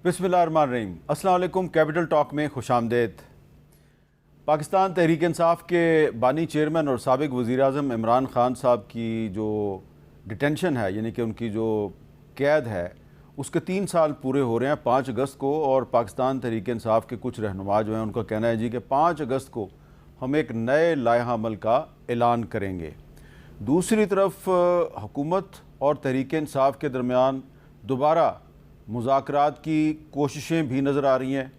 बिस्मिल्लाहिर्रहमानिर्रहीम। अस्सलाम वालेकुम। कैपिटल टॉक में खुशामदेद। पाकिस्तान तहरीक इंसाफ के बानी चेयरमैन और साबिक वज़ीर आज़म इमरान ख़ान साहब की जो डिटेंशन है, यानी कि उनकी जो कैद है, उसके 3 साल पूरे हो रहे हैं 5 अगस्त को। और पाकिस्तान तहरीक इंसाफ के कुछ रहनुमा जो हैं उनका कहना है जी कि 5 अगस्त को हम एक नए लाइहा अमल का ऐलान करेंगे। दूसरी तरफ हुकूमत और तहरीक इंसाफ के दरमियान दोबारा मुज़ाकरात की कोशिशें भी नज़र आ रही हैं।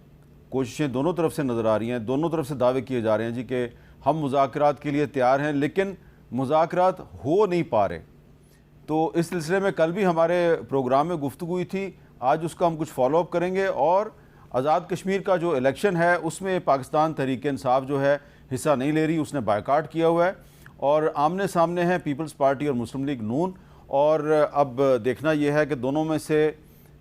कोशिशें दोनों तरफ से नज़र आ रही हैं, दोनों तरफ से दावे किए जा रहे हैं जी कि हम मुज़ाकरात के लिए तैयार हैं, लेकिन मुज़ाकरात हो नहीं पा रहे। तो इस सिलसिले में कल भी हमारे प्रोग्राम में गुफ्तगू हुई थी, आज उसका हम कुछ फॉलोअप करेंगे। और आज़ाद कश्मीर का जो इलेक्शन है उसमें पाकिस्तान तहरीक इंसाफ जो है हिस्सा नहीं ले रही, उसने बायकाट किया हुआ है। और आमने सामने हैं पीपल्स पार्टी और मुस्लिम लीग नून। और अब देखना यह है कि दोनों में से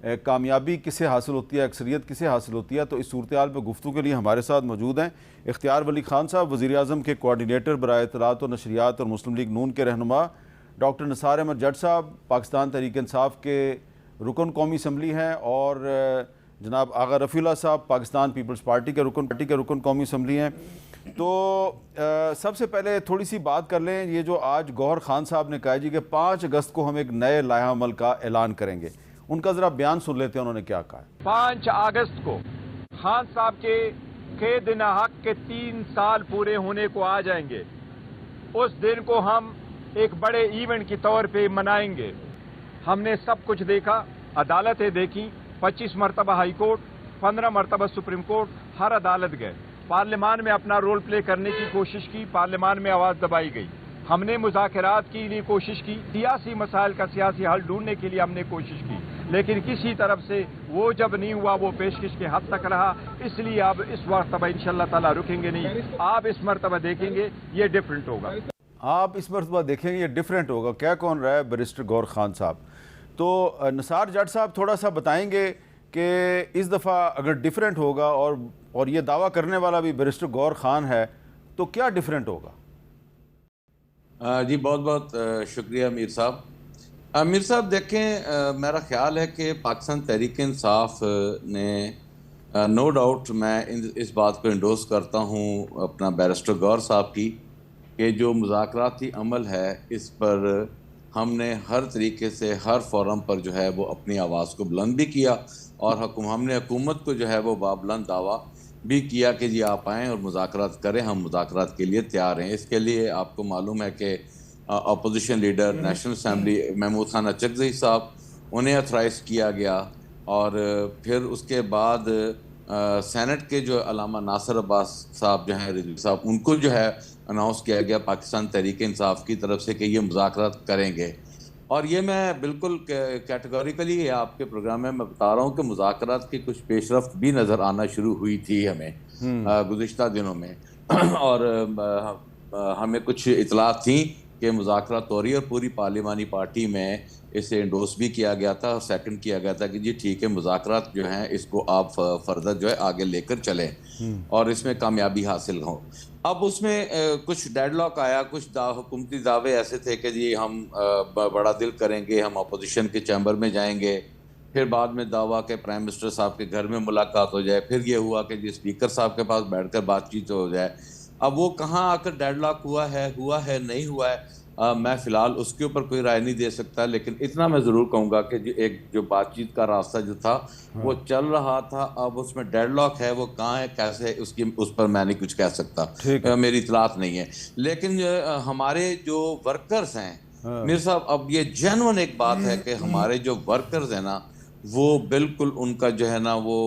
कामयाबी किसे हासिल होती है, अक्सरियत किसे हासिल होती है। तो इस सूरत हाल पर गुफ्तगू के लिए हमारे साथ मौजूद हैं इख्तियार वली खान साहब, वज़ीर आज़म के कोऑर्डिनेटर बराए इत्तलात और नशरियात और मुस्लिम लीग नून के रहनुमा, डॉक्टर निसार अहमद जट साहब पाकिस्तान तहरीक इंसाफ के रुकन कौमी असम्बली हैं, और जनाब आगा रफ़ीउल्लाह साहब पाकिस्तान पीपल्स पार्टी के रुकन कौमी असम्बली हैं। तो सबसे पहले थोड़ी सी बात कर लें, ये जो आज गौहर खान साहब ने कहा जी कि 5 अगस्त को हम एक नए लाइहा अमल का ऐलान करेंगे, उनका ज़रा बयान सुन लेते हैं उन्होंने क्या कहा। 5 अगस्त को खान साहब के कैद हक के 3 साल पूरे होने को आ जाएंगे। उस दिन को हम एक बड़े इवेंट के तौर पे मनाएंगे। हमने सब कुछ देखा, अदालतें देखी, 25 मरतबा हाई कोर्ट, 15 मरतबा सुप्रीम कोर्ट, हर अदालत गए, पार्लियामान में अपना रोल प्ले करने की कोशिश की, पार्लियामान में आवाज दबाई गई। हमने मुज़ाकरात के लिए कोशिश की, सियासी मसाइल का सियासी हल ढूंढने के लिए हमने कोशिश की, लेकिन किसी तरफ से वो जब नहीं हुआ, वो पेशकश के हद तक रहा। इसलिए अब इस मरतबा इंशाअल्लाह ताला रुकेंगे नहीं। आप इस मरतबा देखेंगे ये डिफरेंट होगा। आप इस मरतबा देखेंगे ये डिफरेंट होगा। क्या कौन रहा है बैरिस्टर गौहर खान साहब? तो निसार जट साहब थोड़ा सा बताएंगे कि इस दफ़ा अगर डिफरेंट होगा और ये दावा करने वाला भी बैरिस्टर गौहर खान है, तो क्या डिफरेंट होगा? जी बहुत बहुत शुक्रिया मीर साहब। मीर साहब देखें, मेरा ख्याल है कि पाकिस्तान तहरीक इंसाफ ने नो डाउट मैं इस बात को इंडोर्स करता हूँ अपना बैरिस्टर गौहर साहब की, कि जो मुज़ाकराती अमल है इस पर हमने हर तरीके से हर फोरम पर जो है वो अपनी आवाज़ को बुलंद भी किया, और हमने हुकूमत को जो है वो बाबुलंद दावा भी किया कि जी आप आएँ और मुज़ाकरात करें, हम मुज़ाकरात के लिए तैयार हैं। इसके लिए आपको मालूम है कि opposition leader national assembly Mahmood Khan Achakzai साहब, उन्हें अथराइज़ किया गया, और फिर उसके बाद सेनेट के जो अलामा नासिर अब्बास साहब जो हैं रिजवी साहब, उनको जो है अनाउंस किया गया पाकिस्तान तहरीक इंसाफ की तरफ से कि ये मुज़ाकरात करेंगे। और ये मैं बिल्कुल कैटेगोरिकली आपके प्रोग्राम में मैं बता रहा हूँ कि मुज़ाकरात की कुछ पेशरफ्त भी नज़र आना शुरू हुई थी हमें गुज़िश्ता दिनों में। और हमें कुछ इतलात थी कि मुज़ाकरात हो रही है, और पूरी पार्लियामानी पार्टी में इसे इंडोर्स भी किया गया था और सेकंड किया गया था कि जी ठीक है, मुज़ाकरात जो हैं इसको आप फर्दर जो है आगे लेकर चलें और इसमें कामयाबी हासिल हो। अब उसमें कुछ डेडलॉक आया, कुछ हुकूमती दावे ऐसे थे कि जी हम बड़ा दिल करेंगे, हम अपोजिशन के चैम्बर में जाएंगे, फिर बाद में दावा के प्राइम मिनिस्टर साहब के घर में मुलाकात हो जाए, फिर ये हुआ कि जी स्पीकर साहब के पास बैठकर बातचीत हो जाए। अब वो कहाँ आकर डेडलॉक हुआ है नहीं हुआ है, मैं फ़िलहाल उसके ऊपर कोई राय नहीं दे सकता, लेकिन इतना मैं ज़रूर कहूँगा कि एक जो बातचीत का रास्ता जो था वो चल रहा था। अब उसमें डेडलॉक है, वो कहाँ है, कैसे, उस पर मैं नहीं कुछ कह सकता, मेरी इतलात नहीं है। लेकिन हमारे जो वर्कर्स हैं मीर साहब, अब ये जेन्युइन एक बात है कि हमारे जो वर्कर्स हैं ना, वो बिल्कुल उनका जो है ना वो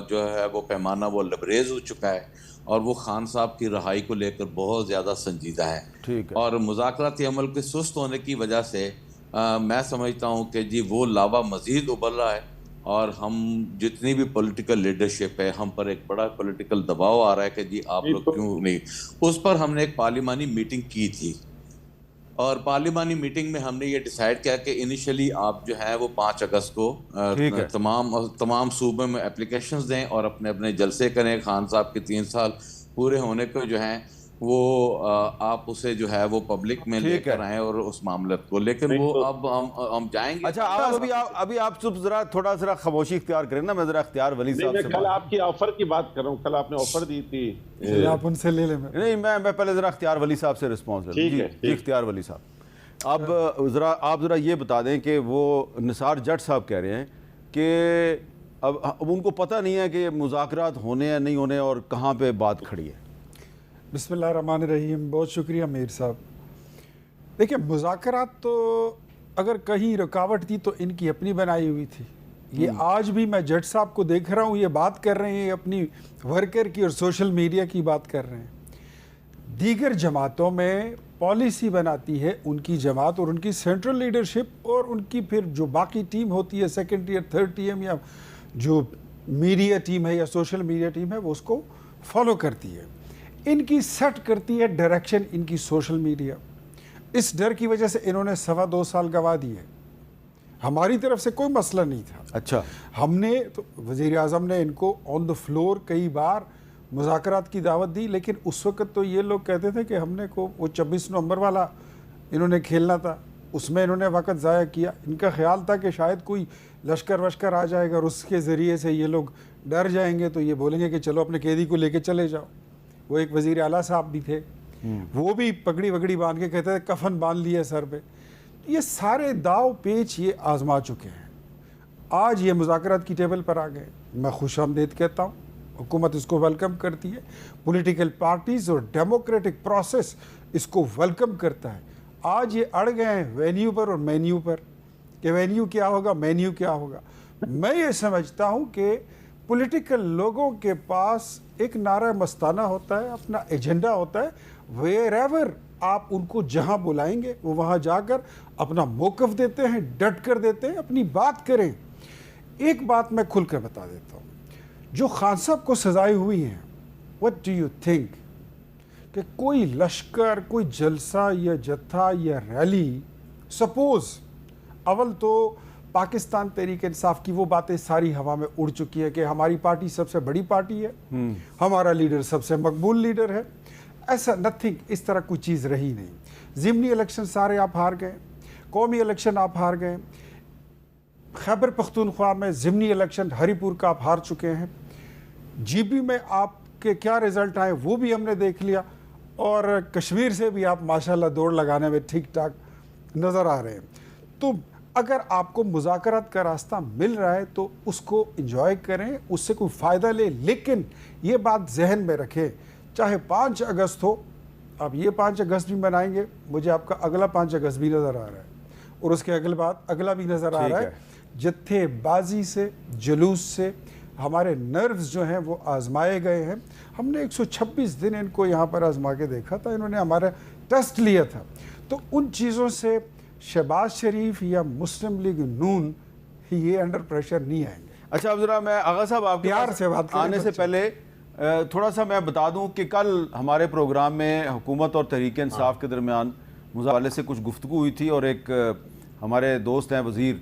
जो है वो पैमाना वो लबरेज हो चुका है, और वो खान साहब की रहाई को लेकर बहुत ज़्यादा संजीदा है। ठीक है। और मुज़ाकराती अमल के सुस्त होने की वजह से मैं समझता हूँ कि जी वो लावा मज़ीद उबल रहा है, और हम जितनी भी पॉलिटिकल लीडरशिप है, हम पर एक बड़ा पॉलिटिकल दबाव आ रहा है कि जी आप लोग क्यों नहीं। उस पर हमने एक पार्लियामानी मीटिंग की थी, और पार्लियामानी मीटिंग में हमने ये डिसाइड किया कि इनिशियली आप जो है वो 5 अगस्त को तमाम सूबे में एप्लीकेशंस दें और अपने अपने जलसे करें। खान साहब के 3 साल पूरे होने को जो हैं वो आप उसे जो है वो पब्लिक में लेकर आए और उस मामले को, लेकिन वो अब हम जाएंगे। अच्छा, अभी आप चुप जरा थोड़ा सा खामोशी इख्तियार करें ना, मैं जरा इख्तियार वली साहब से कल आपकी ऑफर की बात कर रहा हूँ, कल आपने ऑफर दी थी, आप उनसे ले लें। नहीं, मैं पहले जरा इख्तियार वली साहब से रिस्पॉन्स ले लूं। जी इख्तियार वली साहब, अब आप जरा ये बता दें कि वो निसार जट साहब कह रहे हैं कि अब उनको पता नहीं है कि मुज़ाकरात होने या नहीं होने और कहाँ पे बात खड़ी है। बिस्मिल्लाहिर्रहमानिर्रहीम। बहुत शुक्रिया मीर साहब। देखिए, मुज़ाकरात तो अगर कहीं रुकावट थी तो इनकी अपनी बनाई हुई थी। ये आज भी मैं जट साहब को देख रहा हूँ, ये बात कर रहे हैं अपनी वर्कर की और सोशल मीडिया की बात कर रहे हैं। दीगर जमातों में पॉलिसी बनाती है उनकी जमात और उनकी सेंट्रल लीडरशिप, और उनकी फिर जो बाकी टीम होती है, सेकंड टीयर, थर्ड टीम, या जो मीडिया टीम है या सोशल मीडिया टीम है, वो उसको फॉलो करती है। इनकी सेट करती है डायरेक्शन इनकी सोशल मीडिया। इस डर की वजह से इन्होंने 2.25 साल गंवा दिए। हमारी तरफ से कोई मसला नहीं था। अच्छा, हमने तो वज़ीर आज़म ने इनको ऑन द फ्लोर कई बार मुज़ाकरात की दावत दी, लेकिन उस वक़्त तो ये लोग कहते थे कि हमने को वो 26 नवंबर वाला इन्होंने खेलना था, उसमें इन्होंने वक़्त ज़ाया किया। इनका ख्याल था कि शायद कोई लश्कर वश्कर आ जाएगा और उसके ज़रिए से ये लोग डर जाएंगे, तो ये बोलेंगे कि चलो अपने कैदी को लेके चले जाओ। वो एक वज़ीर आला साहब भी थे, वो भी पगड़ी वगड़ी बांध के कहते थे कफन बांध लिया सर पे। ये सारे दाव पेच ये आजमा चुके हैं। आज ये मुज़ाकरात की टेबल पर आ गए। मैं खुशामदीद कहता हूँ, हुकूमत इसको वेलकम करती है, पॉलिटिकल पार्टीज़ और डेमोक्रेटिक प्रोसेस इसको वेलकम करता है। आज ये अड़ गए हैं वेन्यू पर और मेन्यू पर कि वेन्यू क्या होगा, मेन्यू क्या होगा। मैं ये समझता हूँ कि पॉलिटिकल लोगों के पास एक नारा मस्ताना होता है, अपना एजेंडा होता है। वेयरएवर आप उनको जहाँ बुलाएंगे वो वहाँ जाकर अपना मौक़िफ़ देते हैं, डट कर देते हैं, अपनी बात करें। एक बात मैं खुल कर बता देता हूँ, जो खान साहब को सजाएं हुई हैं, व्हाट डू यू थिंक कि कोई लश्कर, कोई जलसा या जत्था या रैली, सपोज़ अवल तो पाकिस्तान तहरीक इंसाफ की वो बातें सारी हवा में उड़ चुकी है कि हमारी पार्टी सबसे बड़ी पार्टी है, हमारा लीडर सबसे मकबूल लीडर है। ऐसा नथिंग, इस तरह कोई चीज़ रही नहीं। ज़िमनी इलेक्शन सारे आप हार गए, कौमी इलेक्शन आप हार गए, खैबर पख्तूनख्वा में ज़िमनी इलेक्शन हरीपुर का आप हार चुके हैं, जीबी में आपके क्या रिज़ल्ट आए वो भी हमने देख लिया, और कश्मीर से भी आप माशाल्लाह दौड़ लगाने में ठीक ठाक नज़र आ रहे हैं। तो अगर आपको मुज़ाकरात का रास्ता मिल रहा है तो उसको इंजॉय करें, उससे कोई फ़ायदा ले, लेकिन ये बात जहन में रखें, चाहे 5 अगस्त हो, आप ये 5 अगस्त भी मनाएंगे, मुझे आपका अगला 5 अगस्त भी नज़र आ रहा है, और उसके अगले बाद अगला भी नज़र आ रहा है। जत्थेबाजी से, जुलूस से हमारे नर्व्स जो हैं वो आजमाए गए हैं। हमने 126 दिन इनको यहाँ पर आजमा के देखा था, इन्होंने हमारा टेस्ट लिया था। तो उन चीज़ों से शहबाज शरीफ या मुस्लिम लीग नून ये अंडर प्रेशर नहीं आएंगे। अच्छा, अब जरा मैं आगा साहब आपके प्यार से बात आने से पहले थोड़ा सा मैं बता दूं कि कल हमारे प्रोग्राम में हुकूमत और तहरीक इंसाफ के दरमियान मुज़ाकरात से कुछ गुफ्तगू हुई थी, और एक हमारे दोस्त हैं वज़ीर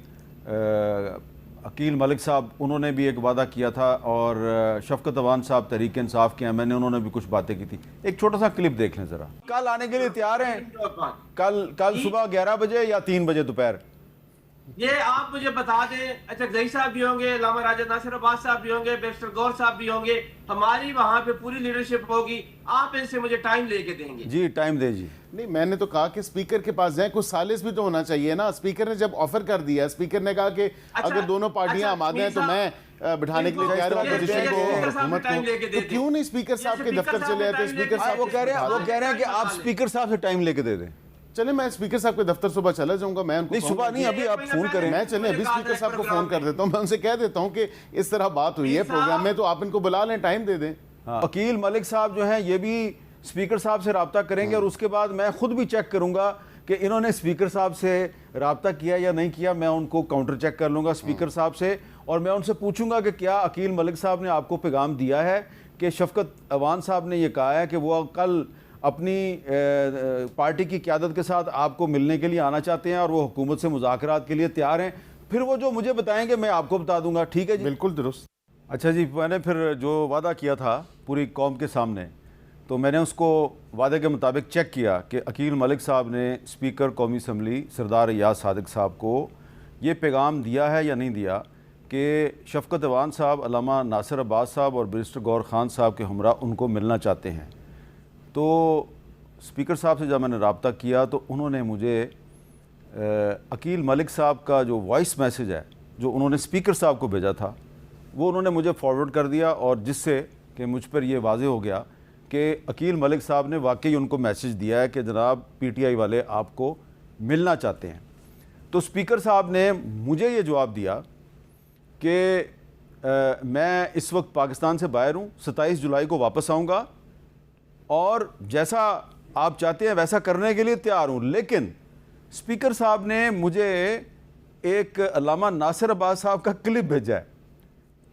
अकील मलिक साहब, उन्होंने भी एक वादा किया था, और शफकत अवान साहब तहरीक इंसाफ के एमएनए, उन्होंने भी कुछ बातें की थी। एक छोटा सा क्लिप देख लें ज़रा। कल आने के लिए तैयार हैं? कल सुबह 11 बजे या 3 बजे दोपहर? ये आप मुझे बता दें। अच्छा, जई साहब भी होंगे, लामा राजा नासिर अब्बास साहब भी होंगे, बैरिस्टर गौर साहब भी होंगे, हमारी वहाँ पे पूरी लीडरशिप होगी। आप इनसे मुझे टाइम लेके देंगे? जी, टाइम दे जी। नहीं, मैंने तो कहा कि स्पीकर के पास जाएं, कुछ सालिस भी तो होना चाहिए ना। स्पीकर ने जब ऑफर कर दिया, स्पीकर ने कहा कि अगर दोनों पार्टियां आमाद हैं तो मैं बिठाने के लिए तैयार हूं अपोजिशन को, हुकूमत को। तो क्यों नहीं स्पीकर साहब के दफ्तर चले आते? स्पीकर साहब वो कह रहे हैं कि आप स्पीकर साहब से टाइम लेके दे दें। चले, मैं स्पीकर साहब के दफ्तर सुबह चला जाऊंगा। मैं उनको नहीं, सुबह नहीं, अभी आप फोन करें। मैं चले अभी स्पीकर साहब को फोन कर देता हूँ, मैं उनसे कह देता हूँ कि इस तरह बात हुई है प्रोग्राम में, तो आप इनको बुला लें, टाइम दे दें। अकील मलिक साहब जो हैं ये भी स्पीकर साहब से रब्ता करेंगे, और उसके बाद मैं खुद भी चेक करूंगा कि इन्होंने स्पीकर साहब से रब्ता किया या नहीं किया। मैं उनको काउंटर चेक कर लूँगा स्पीकर साहब से, और मैं उनसे पूछूंगा कि क्या अकील मलिक साहब ने आपको पैगाम दिया है कि शफकत अवान साहब ने यह कहा है कि वो कल अपनी पार्टी की क़यादत के साथ आपको मिलने के लिए आना चाहते हैं और वो हुकूमत से मुज़ाकरात के लिए तैयार हैं। फिर वो जो मुझे बताएंगे मैं आपको बता दूंगा। ठीक है जी, बिल्कुल दुरुस्त। अच्छा जी, मैंने फिर जो वादा किया था पूरी कौम के सामने तो मैंने उसको वादे के मुताबिक चेक किया कि अकील मलिक साहब ने स्पीकर कौमी असम्बली सरदार रियाज सादिक साहब को ये पैगाम दिया है या नहीं दिया कि शफ़क़त अवान साहब, अल्लामा नासिर अब्बास साहब और बैरिस्टर गौहर ख़ान साहब के हमरा उनको मिलना चाहते हैं। तो स्पीकर साहब से जब मैंने रब्ता किया तो उन्होंने मुझे अकील मलिक साहब का जो वॉइस मैसेज है जो उन्होंने स्पीकर साहब को भेजा था वो उन्होंने मुझे फॉरवर्ड कर दिया, और जिससे कि मुझ पर यह वाज़ेह हो गया कि अकील मलिक साहब ने वाकई उनको मैसेज दिया है कि जनाब PTI वाले आपको मिलना चाहते हैं। तो स्पीकर साहब ने मुझे ये जवाब दिया कि मैं इस वक्त पाकिस्तान से बाहर हूँ, 27 जुलाई को वापस आऊँगा और जैसा आप चाहते हैं वैसा करने के लिए तैयार हूँ। लेकिन स्पीकर साहब ने मुझे एक अल्लामा नासिर अब्बास साहब का क्लिप भेजा है।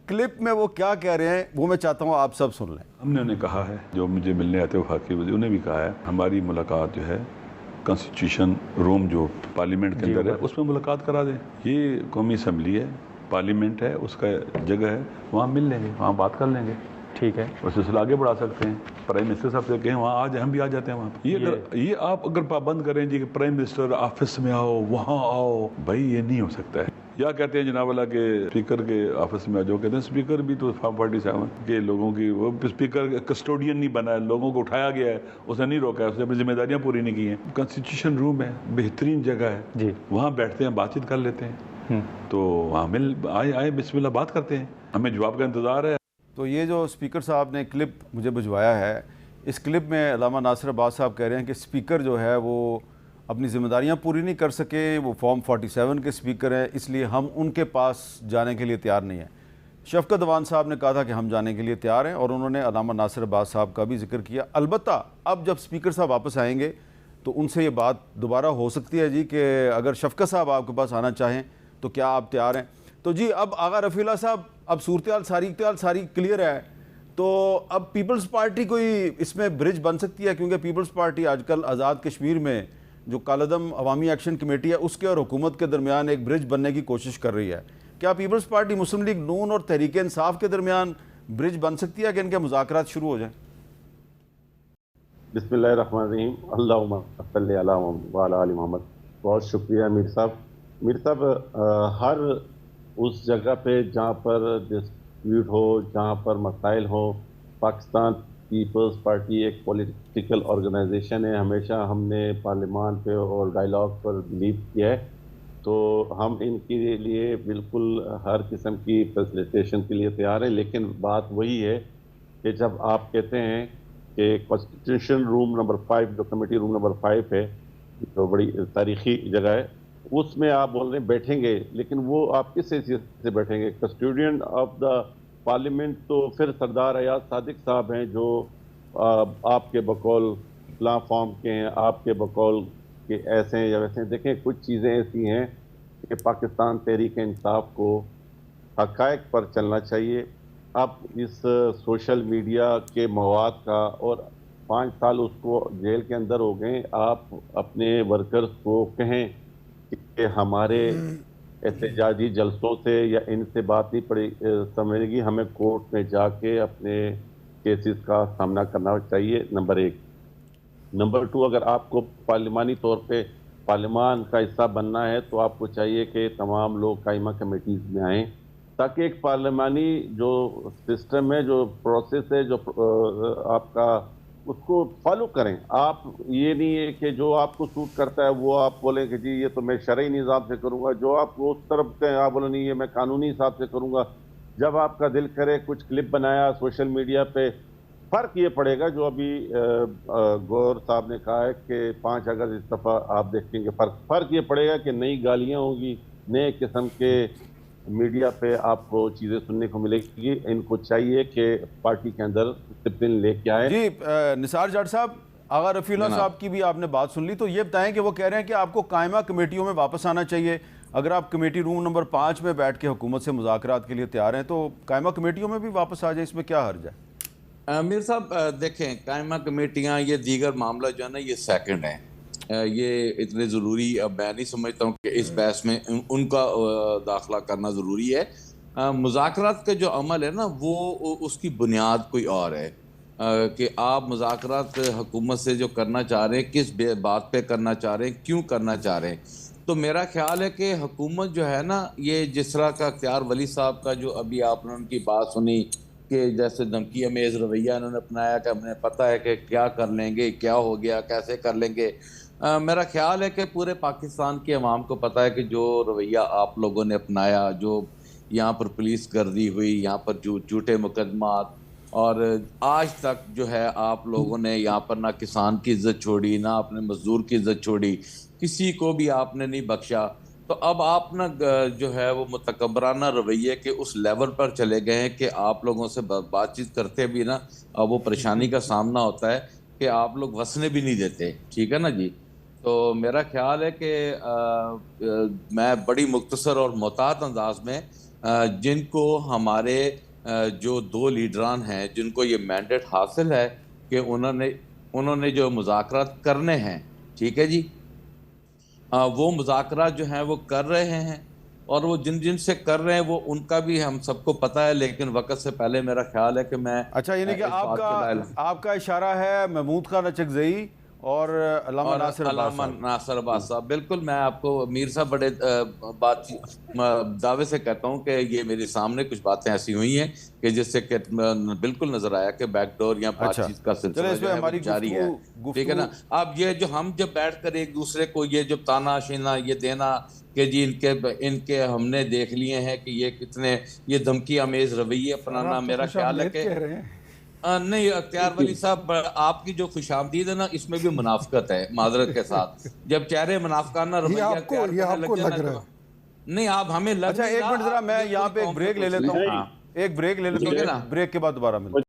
क्लिप में वो क्या कह रहे हैं वो मैं चाहता हूँ आप सब सुन लें। हमने उन्हें कहा है, जो मुझे मिलने आते वफाकी वज़ीर, उन्हें भी कहा है हमारी मुलाकात जो है कॉन्स्टिट्यूशन रूम जो पार्लियामेंट के अंदर है उसमें मुलाकात करा दें। ये कौमी असम्बली है, पार्लियामेंट है, उसका जगह है, वहाँ मिल लेंगे, वहाँ बात कर लेंगे। ठीक है, और सिलसिला आगे बढ़ा सकते हैं। प्राइम मिनिस्टर साहब से कहें वहाँ आ जाए, हम भी आ जाते हैं वहाँ। ये आप अगर पाबंद करें जी कि प्राइम मिनिस्टर ऑफिस में आओ, वहाँ आओ, भाई ये नहीं हो सकता है। या कहते हैं जनाब वाला के स्पीकर के ऑफिस में आ जाओ, कहते हैं स्पीकर भी तो फॉर्म 47 के लोगों की, वो स्पीकर कस्टोडियन नहीं बना है, लोगों को उठाया गया है, उसने नहीं रोका है, उसने अपनी जिम्मेदारियाँ पूरी नहीं की हैं। कॉन्स्टिट्यूशन रूम है, बेहतरीन जगह है जी, वहाँ बैठते हैं, बातचीत कर लेते हैं। तो वहाँ मिल आए बिस्मिल्लाह बात करते हैं, हमें जवाब का इंतज़ार है। तो ये जो स्पीकर साहब ने क्लिप मुझे भिजवाया है, इस क्लिप में अल्लामा नासिर अब्बास साहब कह रहे हैं कि स्पीकर जो है वो अपनी ज़िम्मेदारियां पूरी नहीं कर सके, वो फॉर्म 47 के स्पीकर हैं, इसलिए हम उनके पास जाने के लिए तैयार नहीं हैं। शफ़क़त अवान साहब ने कहा था कि हम जाने के लिए तैयार हैं और उन्होंने अल्लामा नासिर अब्बास साहब का भी जिक्र किया। अलबत्ता अब जब स्पीकर साहब वापस आएंगे तो उनसे ये बात दोबारा हो सकती है जी कि अगर शफ़क़त साहब आपके पास आना चाहें तो क्या आप तैयार हैं। तो जी अब आगा रफ़ीला साहब, अब सूरत सारी क्लियर है, तो अब पीपल्स पार्टी कोई इसमें ब्रिज बन सकती है, क्योंकि पीपल्स पार्टी आजकल आज़ाद कश्मीर में जो कालदम अवामी एक्शन कमेटी है उसके और हुकूमत के दरमियान एक ब्रिज बनने की कोशिश कर रही है। क्या पीपल्स पार्टी, मुस्लिम लीग नून और तहरीक इंसाफ के दरमियान ब्रिज बन सकती है कि इनके मुज़ाकरात शुरू हो जाएं? बिस्मिल्लाहिर्रहमानिर्रहीम, अल्लाहुम्मा सल्ली अला वाला आलि मोहम्मद। बहुत शुक्रिया मीर साहब। हर उस जगह पे जहाँ पर डिस्प्यूट हो, जहाँ पर मसाइल हो, पाकिस्तान पीपल्स पार्टी एक पॉलिटिकल ऑर्गेनाइजेशन है। हमेशा हमने पार्लियामान पे और डायलॉग पर बिलीव किया है, तो हम इनके लिए बिल्कुल हर किस्म की फैसिलिटेशन के लिए तैयार हैं। लेकिन बात वही है कि जब आप कहते हैं कि कॉन्स्टिट्यूशन रूम नंबर 5, जो कमेटी रूम नंबर 5 है, जो बड़ी तारीखी जगह है, उसमें आप बोल रहे हैं बैठेंगे, लेकिन वो आप किस हैसियत से बैठेंगे? कस्टोडियन ऑफ द पार्लियामेंट तो फिर सरदार रियाज सादिक साहब हैं, जो आपके बकौल प्लेटफॉर्म के हैं, आपके बकौल के ऐसे हैं या वैसे हैं। देखें, कुछ चीज़ें ऐसी हैं कि पाकिस्तान तहरीक इंसाफ को हक़ाइक़ पर चलना चाहिए। अब इस सोशल मीडिया के मवाद का, और 5 साल उसको जेल के अंदर हो गए, आप अपने वर्कर्स को कहें कि हमारे एहतजाजी जलसों से या इनसे बात नहीं पड़ी समझेगी, हमें कोर्ट में जाके अपने केसेस का सामना करना चाहिए, नंबर 1। नंबर 2, अगर आपको पार्लिमानी तौर पे पार्लियामान का हिस्सा बनना है तो आपको चाहिए कि तमाम लोग कायमा कमेटीज़ में आएँ, ताकि एक पार्लियामानी जो सिस्टम है, जो प्रोसेस है, जो आपका, उसको फॉलो करें। आप ये नहीं है कि जो आपको सूट करता है वो आप बोलें कि जी ये तो मैं शरई निज़ाम से करूँगा, जो आपको उस तरफ से आप बोले नहीं ये मैं कानूनी हिसाब से करूँगा। जब आपका दिल करे कुछ क्लिप बनाया सोशल मीडिया पे, फ़र्क ये पड़ेगा जो अभी गौर साहब ने कहा है कि 5 अगस्त इस दफ़ा आप देखेंगे फ़र्क ये पड़ेगा कि नई गालियाँ होंगी, नए किस्म के मीडिया पे आपको चीज़ें सुनने को मिलेगी। इनको चाहिए कि पार्टी के अंदर डिसिप्लिन लेके आए। जी निसार जाट साहब, आगा रफ़ीला साहब की भी आपने बात सुन ली, तो ये बताएं कि वो कह रहे हैं कि आपको कायमा कमेटियों में वापस आना चाहिए। अगर आप कमेटी रूम नंबर 5 में बैठ के हुकूमत से मुज़ाकरात के लिए तैयार हैं तो कायमा कमेटियों में भी वापस आ जाए, इसमें क्या हर्ज है? मीर साहब देखें, कायमा कमेटियाँ, ये दीगर मामला जो है ना, ये सेकंड है। ये इतने ज़रूरी अब मैं नहीं समझता हूँ कि इस बहस में उनका दाखिला करना ज़रूरी है। मुज़ाकरात का जो अमल है ना, वो उसकी बुनियाद कोई और है। कि आप मुज़ाकरात हुकूमत से जो करना चाह रहे हैं किस बात पे करना चाह रहे हैं, क्यों करना चाह रहे हैं। तो मेरा ख्याल है कि हुकूमत जो है ना, ये जिस तरह का इख्तियार वली साहब का जो अभी आपने उनकी बात सुनी कि जैसे धमकी अमेज़ रवैया उन्होंने अपनाया कि हमें पता है कि क्या कर लेंगे, क्या हो गया, कैसे कर लेंगे। मेरा ख्याल है कि पूरे पाकिस्तान के अवाम को पता है कि जो रवैया आप लोगों ने अपनाया, जो यहाँ पर पुलिस गर्दी हुई, यहाँ पर झूठे मुकदमात, और आज तक जो है आप लोगों ने यहाँ पर ना किसान की इज्जत छोड़ी, ना अपने मजदूर की इज्जत छोड़ी, किसी को भी आपने नहीं बख्शा। तो अब आप ना जो है वो मुतकब्बराना रवैये के उस लेवल पर चले गए हैं कि आप लोगों से बातचीत करते भी ना अब वो परेशानी का सामना होता है कि आप लोग वसने भी नहीं देते। ठीक है ना जी। तो मेरा ख्याल है कि मैं बड़ी मुख्तसर और मोहतात अंदाज में जिनको हमारे जो दो लीडरान हैं जिनको ये मैंडेट हासिल है कि उन्होंने जो मुज़ाकरात करने हैं, ठीक है जी, वो मुज़ाकरात जो हैं वो कर रहे हैं, और वो जिन से कर रहे हैं वो उनका भी हम सबको पता है। लेकिन वक्त से पहले मेरा ख्याल है कि मैं अच्छा, यानी कि आपका इशारा है महमूद खान अचकज़ई और अल्लामा नासिर अब्बास साहब। बिल्कुल, मैं आपको मीर साहब बड़े दावे से कहता हूँ कि ये मेरे सामने कुछ बातें ऐसी हुई हैं कि जिससे कि बिल्कुल नजर आया कि बैकडोर या बातचीत का सिलसिला जो है वो जारी है। ठीक है ना। अब ये जो हम जब बैठ कर एक दूसरे को ये जो ताना शीना ये देना कि जी इनके हमने देख लिए हैं कि ये कितने ये धमकी अमेज रवैये अपनाना, मेरा ख्याल है कि नहीं अख्तियार वली साहब, आपकी जो खुशामदीद है ना इसमें भी मुनाफिकत है, माजरत के साथ। जब चेहरे मुनाफिकाना रवैया नहीं आप हमें लग। अच्छा, एक मिनट जरा मैं यहाँ पे एक ब्रेक ले लेता हूँ, एक ब्रेक ले लेता हूँ, ब्रेक के बाद दोबारा मिलते।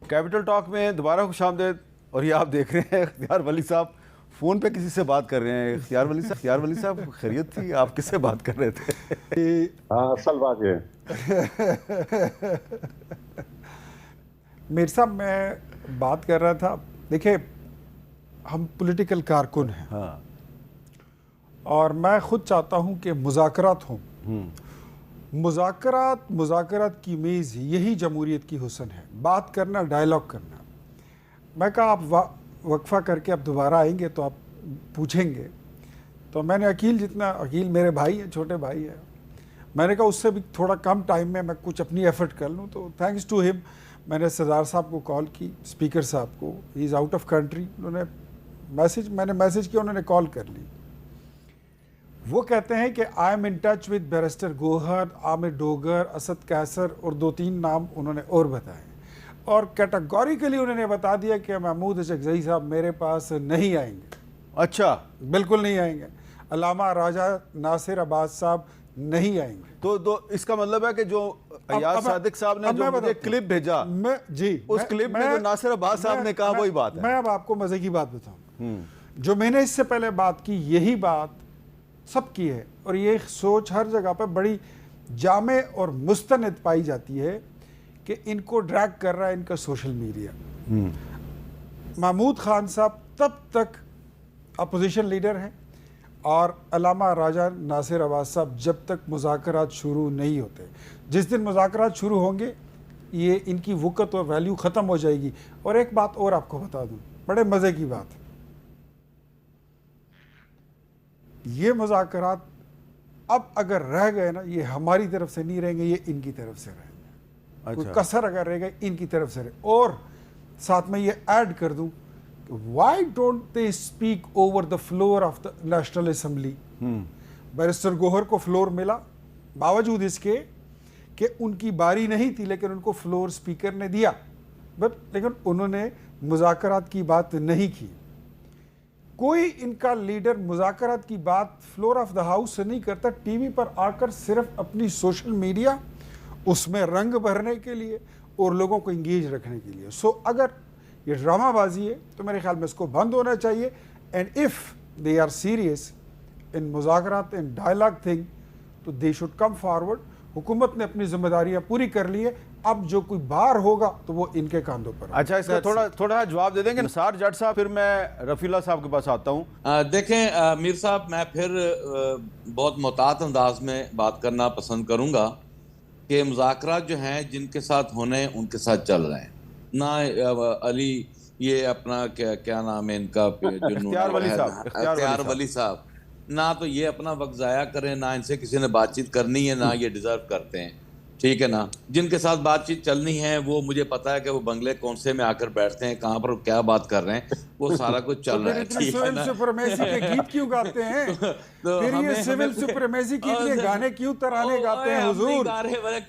कैपिटल टॉक में दोबारा खुशामदीद। और ये आप देख रहे हैं इख्तियार वली साहब फ़ोन पे किसी से बात कर रहे हैं। इख्तियार वली साहब खैरियत थी? आप किससे बात कर रहे थे? हाँ, असल बात है मीर साहब, मैं बात कर रहा था, देखिए हम पॉलिटिकल कारकुन हैं। हाँ। और मैं खुद चाहता हूं कि मुज़ाकरात हों। मुज़ाकरात की मेज़ यही जमहूरियत की हुस्न है, बात करना, डायलॉग करना। मैं कहा आप वक्फा करके अब दोबारा आएंगे तो आप पूछेंगे। तो मैंने अकील मेरे भाई हैं, छोटे भाई हैं, मैंने कहा उससे भी थोड़ा कम टाइम में मैं कुछ अपनी एफर्ट कर लूँ। तो थैंक्स टू हिम मैंने सरदार साहब को कॉल की, स्पीकर साहब को, he is out of country. मैंने मैसेज किया, उन्होंने कॉल कर ली। वो कहते हैं कि I am in touch with barrister Gohar, Amir Dogar, Asad Qaiser और 2-3 नाम उन्होंने और बताए। और कैटेगोरिकली उन्होंने बता दिया कि महमूद अचकज़ई साहब मेरे पास नहीं आएंगे। अच्छा, बिल्कुल नहीं आएंगे। अल्लामा राजा नासिर अब्बास साहब नहीं आएंगे। तो इसका मतलब है कि जो अयाज सादिक साहब ने जो मुझे क्लिप भेजा, उस क्लिप में जो नासिर अब्बास साहब ने कहा वही बात है। मैं अब आपको मजे की बात बताऊं, जो मैंने इससे पहले बात की यही बात सब की है। और ये सोच हर जगह पर बड़ी जामे और मुस्तनद पाई जाती है कि इनको ड्रैग कर रहा है इनका सोशल मीडिया। महमूद खान साहब तब तक अपोजिशन लीडर हैं और अल्लामा राजा नासिर अब्बास साहब जब तक मुज़ाकरात शुरू नहीं होते। जिस दिन मुज़ाकरात शुरू होंगे ये इनकी वक़्त और वैल्यू ख़त्म हो जाएगी। और एक बात और आपको बता दूं, बड़े मज़े की बात, ये मुज़ाकरात अब अगर रह गए ना, ये हमारी तरफ से नहीं रहेंगे, ये इनकी तरफ से रहेंगे। कोई कसर अगर रहेगा इनकी तरफ से रहे। और साथ में ये ऐड कर दूं, why don't they speak over the floor of the national assembly. Barrister Gohar को फ्लोर मिला, बावजूद इसके कि उनकी बारी नहीं थी, लेकिन उनको फ्लोर स्पीकर ने दिया। लेकिन उन्होंने मुज़ाकरात की बात नहीं की। कोई इनका लीडर मुज़ाकरात की बात फ्लोर ऑफ द हाउस से नहीं करता, टीवी पर आकर सिर्फ अपनी सोशल मीडिया उसमें रंग भरने के लिए और लोगों को इंगेज रखने के लिए। सो अगर ये ड्रामाबाजी है तो मेरे ख्याल में इसको बंद होना चाहिए। And if they are serious in मुज़ाकरात इन डायलॉग थिंग तो दे शुड कम फॉरवर्ड। हुकूमत ने अपनी जिम्मेदारियां पूरी कर ली है, अब जो कोई बार होगा तो वो इनके कांधों पर। अच्छा, इसका थोड़ा जवाब दे देंगे निसार जट साहब, फिर मैं रफीला साहब के पास आता हूँ। देखें मीर साहब, मैं फिर बहुत मोहतात अंदाज में बात करना पसंद करूंगा कि मुज़ाकरात जो हैं जिनके साथ होने उनके साथ चल रहे हैं ना। अली ये अपना क्या नाम है इनका, इख्तियार वली साहब, ना तो ये अपना वक्त ज़ाया करें, ना इनसे किसी ने बातचीत करनी है, ना ये डिज़र्व करते हैं, ठीक है ना। जिनके साथ बातचीत चलनी है वो मुझे पता है कि वो बंगले कौन से में आकर बैठते हैं, कहाँ पर क्या बात कर रहे हैं, वो सारा कुछ चल रहा है, ठीक है ना। सुप्रीमेसी के गीत क्यों गाते हैं? तो फिर ये सिविल सुप्रीमेसी के लिए गाने क्यों तराने गाते हैं हुजूर?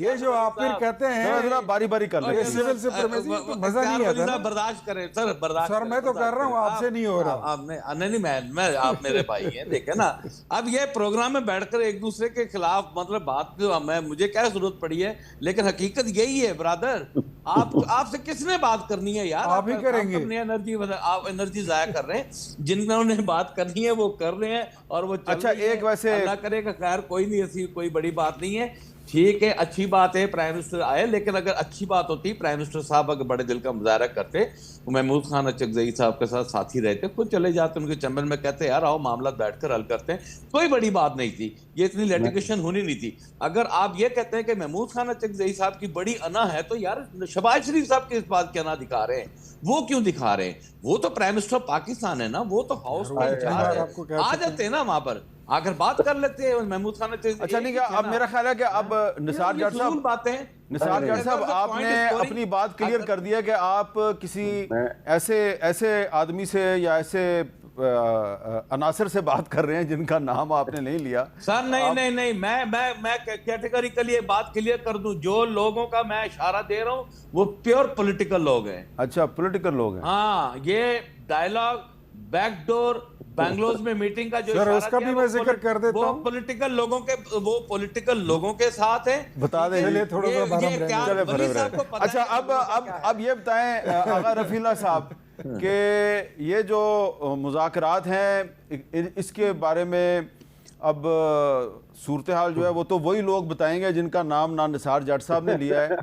ये जो आप फिर कहते हैं बारी बारी कर ले, सिविल सुप्रीमेसी तो मजा नहीं आता ना। बर्दाश्त करें सर, बर्दाश्त सर, मैं तो कर रहा हूँ, आपसे नहीं हो रहा। आपने नहीं, मैं आप मेरे भाई हैं, देखे ना। अब ये प्रोग्राम में बैठकर एक दूसरे के खिलाफ मतलब बात, मुझे क्या जरूरत पड़ी है, लेकिन हकीकत यही है ब्रदर। आपसे किसने बात करनी है यार? आप ही करेंगे। अपनी एनर्जी जाया कर रहे हैं, जिन्होंने बात करनी है वो कर रहे हैं और वो अच्छा, एक वैसे अल्लाह करेगा, खैर कोई नहीं, ऐसी कोई बड़ी बात नहीं है, ठीक है, अच्छी बात है प्राइम मिनिस्टर आए, लेकिन अगर अच्छी बात होती, प्राइम मिनिस्टर साहब अगर बड़े दिल का मुजाहरा करते, वो महमूद खान अचकजई साहब के साथ साथी रहते, खुद चले जाते उनके चैम्बर में, कहते यार आओ मामला बैठकर हल करते हैं, कोई बड़ी बात नहीं थी, ये इतनी लिटिगेशन होनी नहीं थी। अगर आप ये कहते हैं कि महमूद खान अचकजई साहब की बड़ी अना है, तो यार शहबाज शरीफ साहब किस बात की अना दिखा रहे हैं? वो क्यों दिखा रहे हैं? वो तो प्राइम मिनिस्टर पाकिस्तान है ना, वो तो हाउस का इंचार्ज है, आ जाते हैं ना वहां पर, आकर बात कर लेते हैं महमूद खान। अच्छा नहीं, क्या अब मेरा ख्याल है कि अब निसार जट साहब आपने अपनी बात क्लियर कर दिया कि आप किसी ऐसे आदमी से या ऐसे अनासर से बात कर रहे हैं जिनका नाम आपने नहीं लिया। सर नहीं, मैं कैटेगरिकली बात क्लियर कर दूं, जो लोगों का मैं इशारा दे रहा हूं वो प्योर पॉलिटिकल लोग हैं। अच्छा, पॉलिटिकल लोग हैं। हाँ, ये डायलॉग बैकडोर बैंगलोर में मीटिंग का जो सर उसका भी मैं जिक्र कर देता हूं, वो पॉलिटिकल लोगों के साथ है। बता दें थोड़ा सा। अच्छा, अब ये बताएं आगा रफीला साहब कि ये जो मुज़ाकरात हैं इसके बारे में अब सूरत हाल जो है वो तो वही लोग बताएंगे जिनका नाम ना निसार जट साहब ने लिया है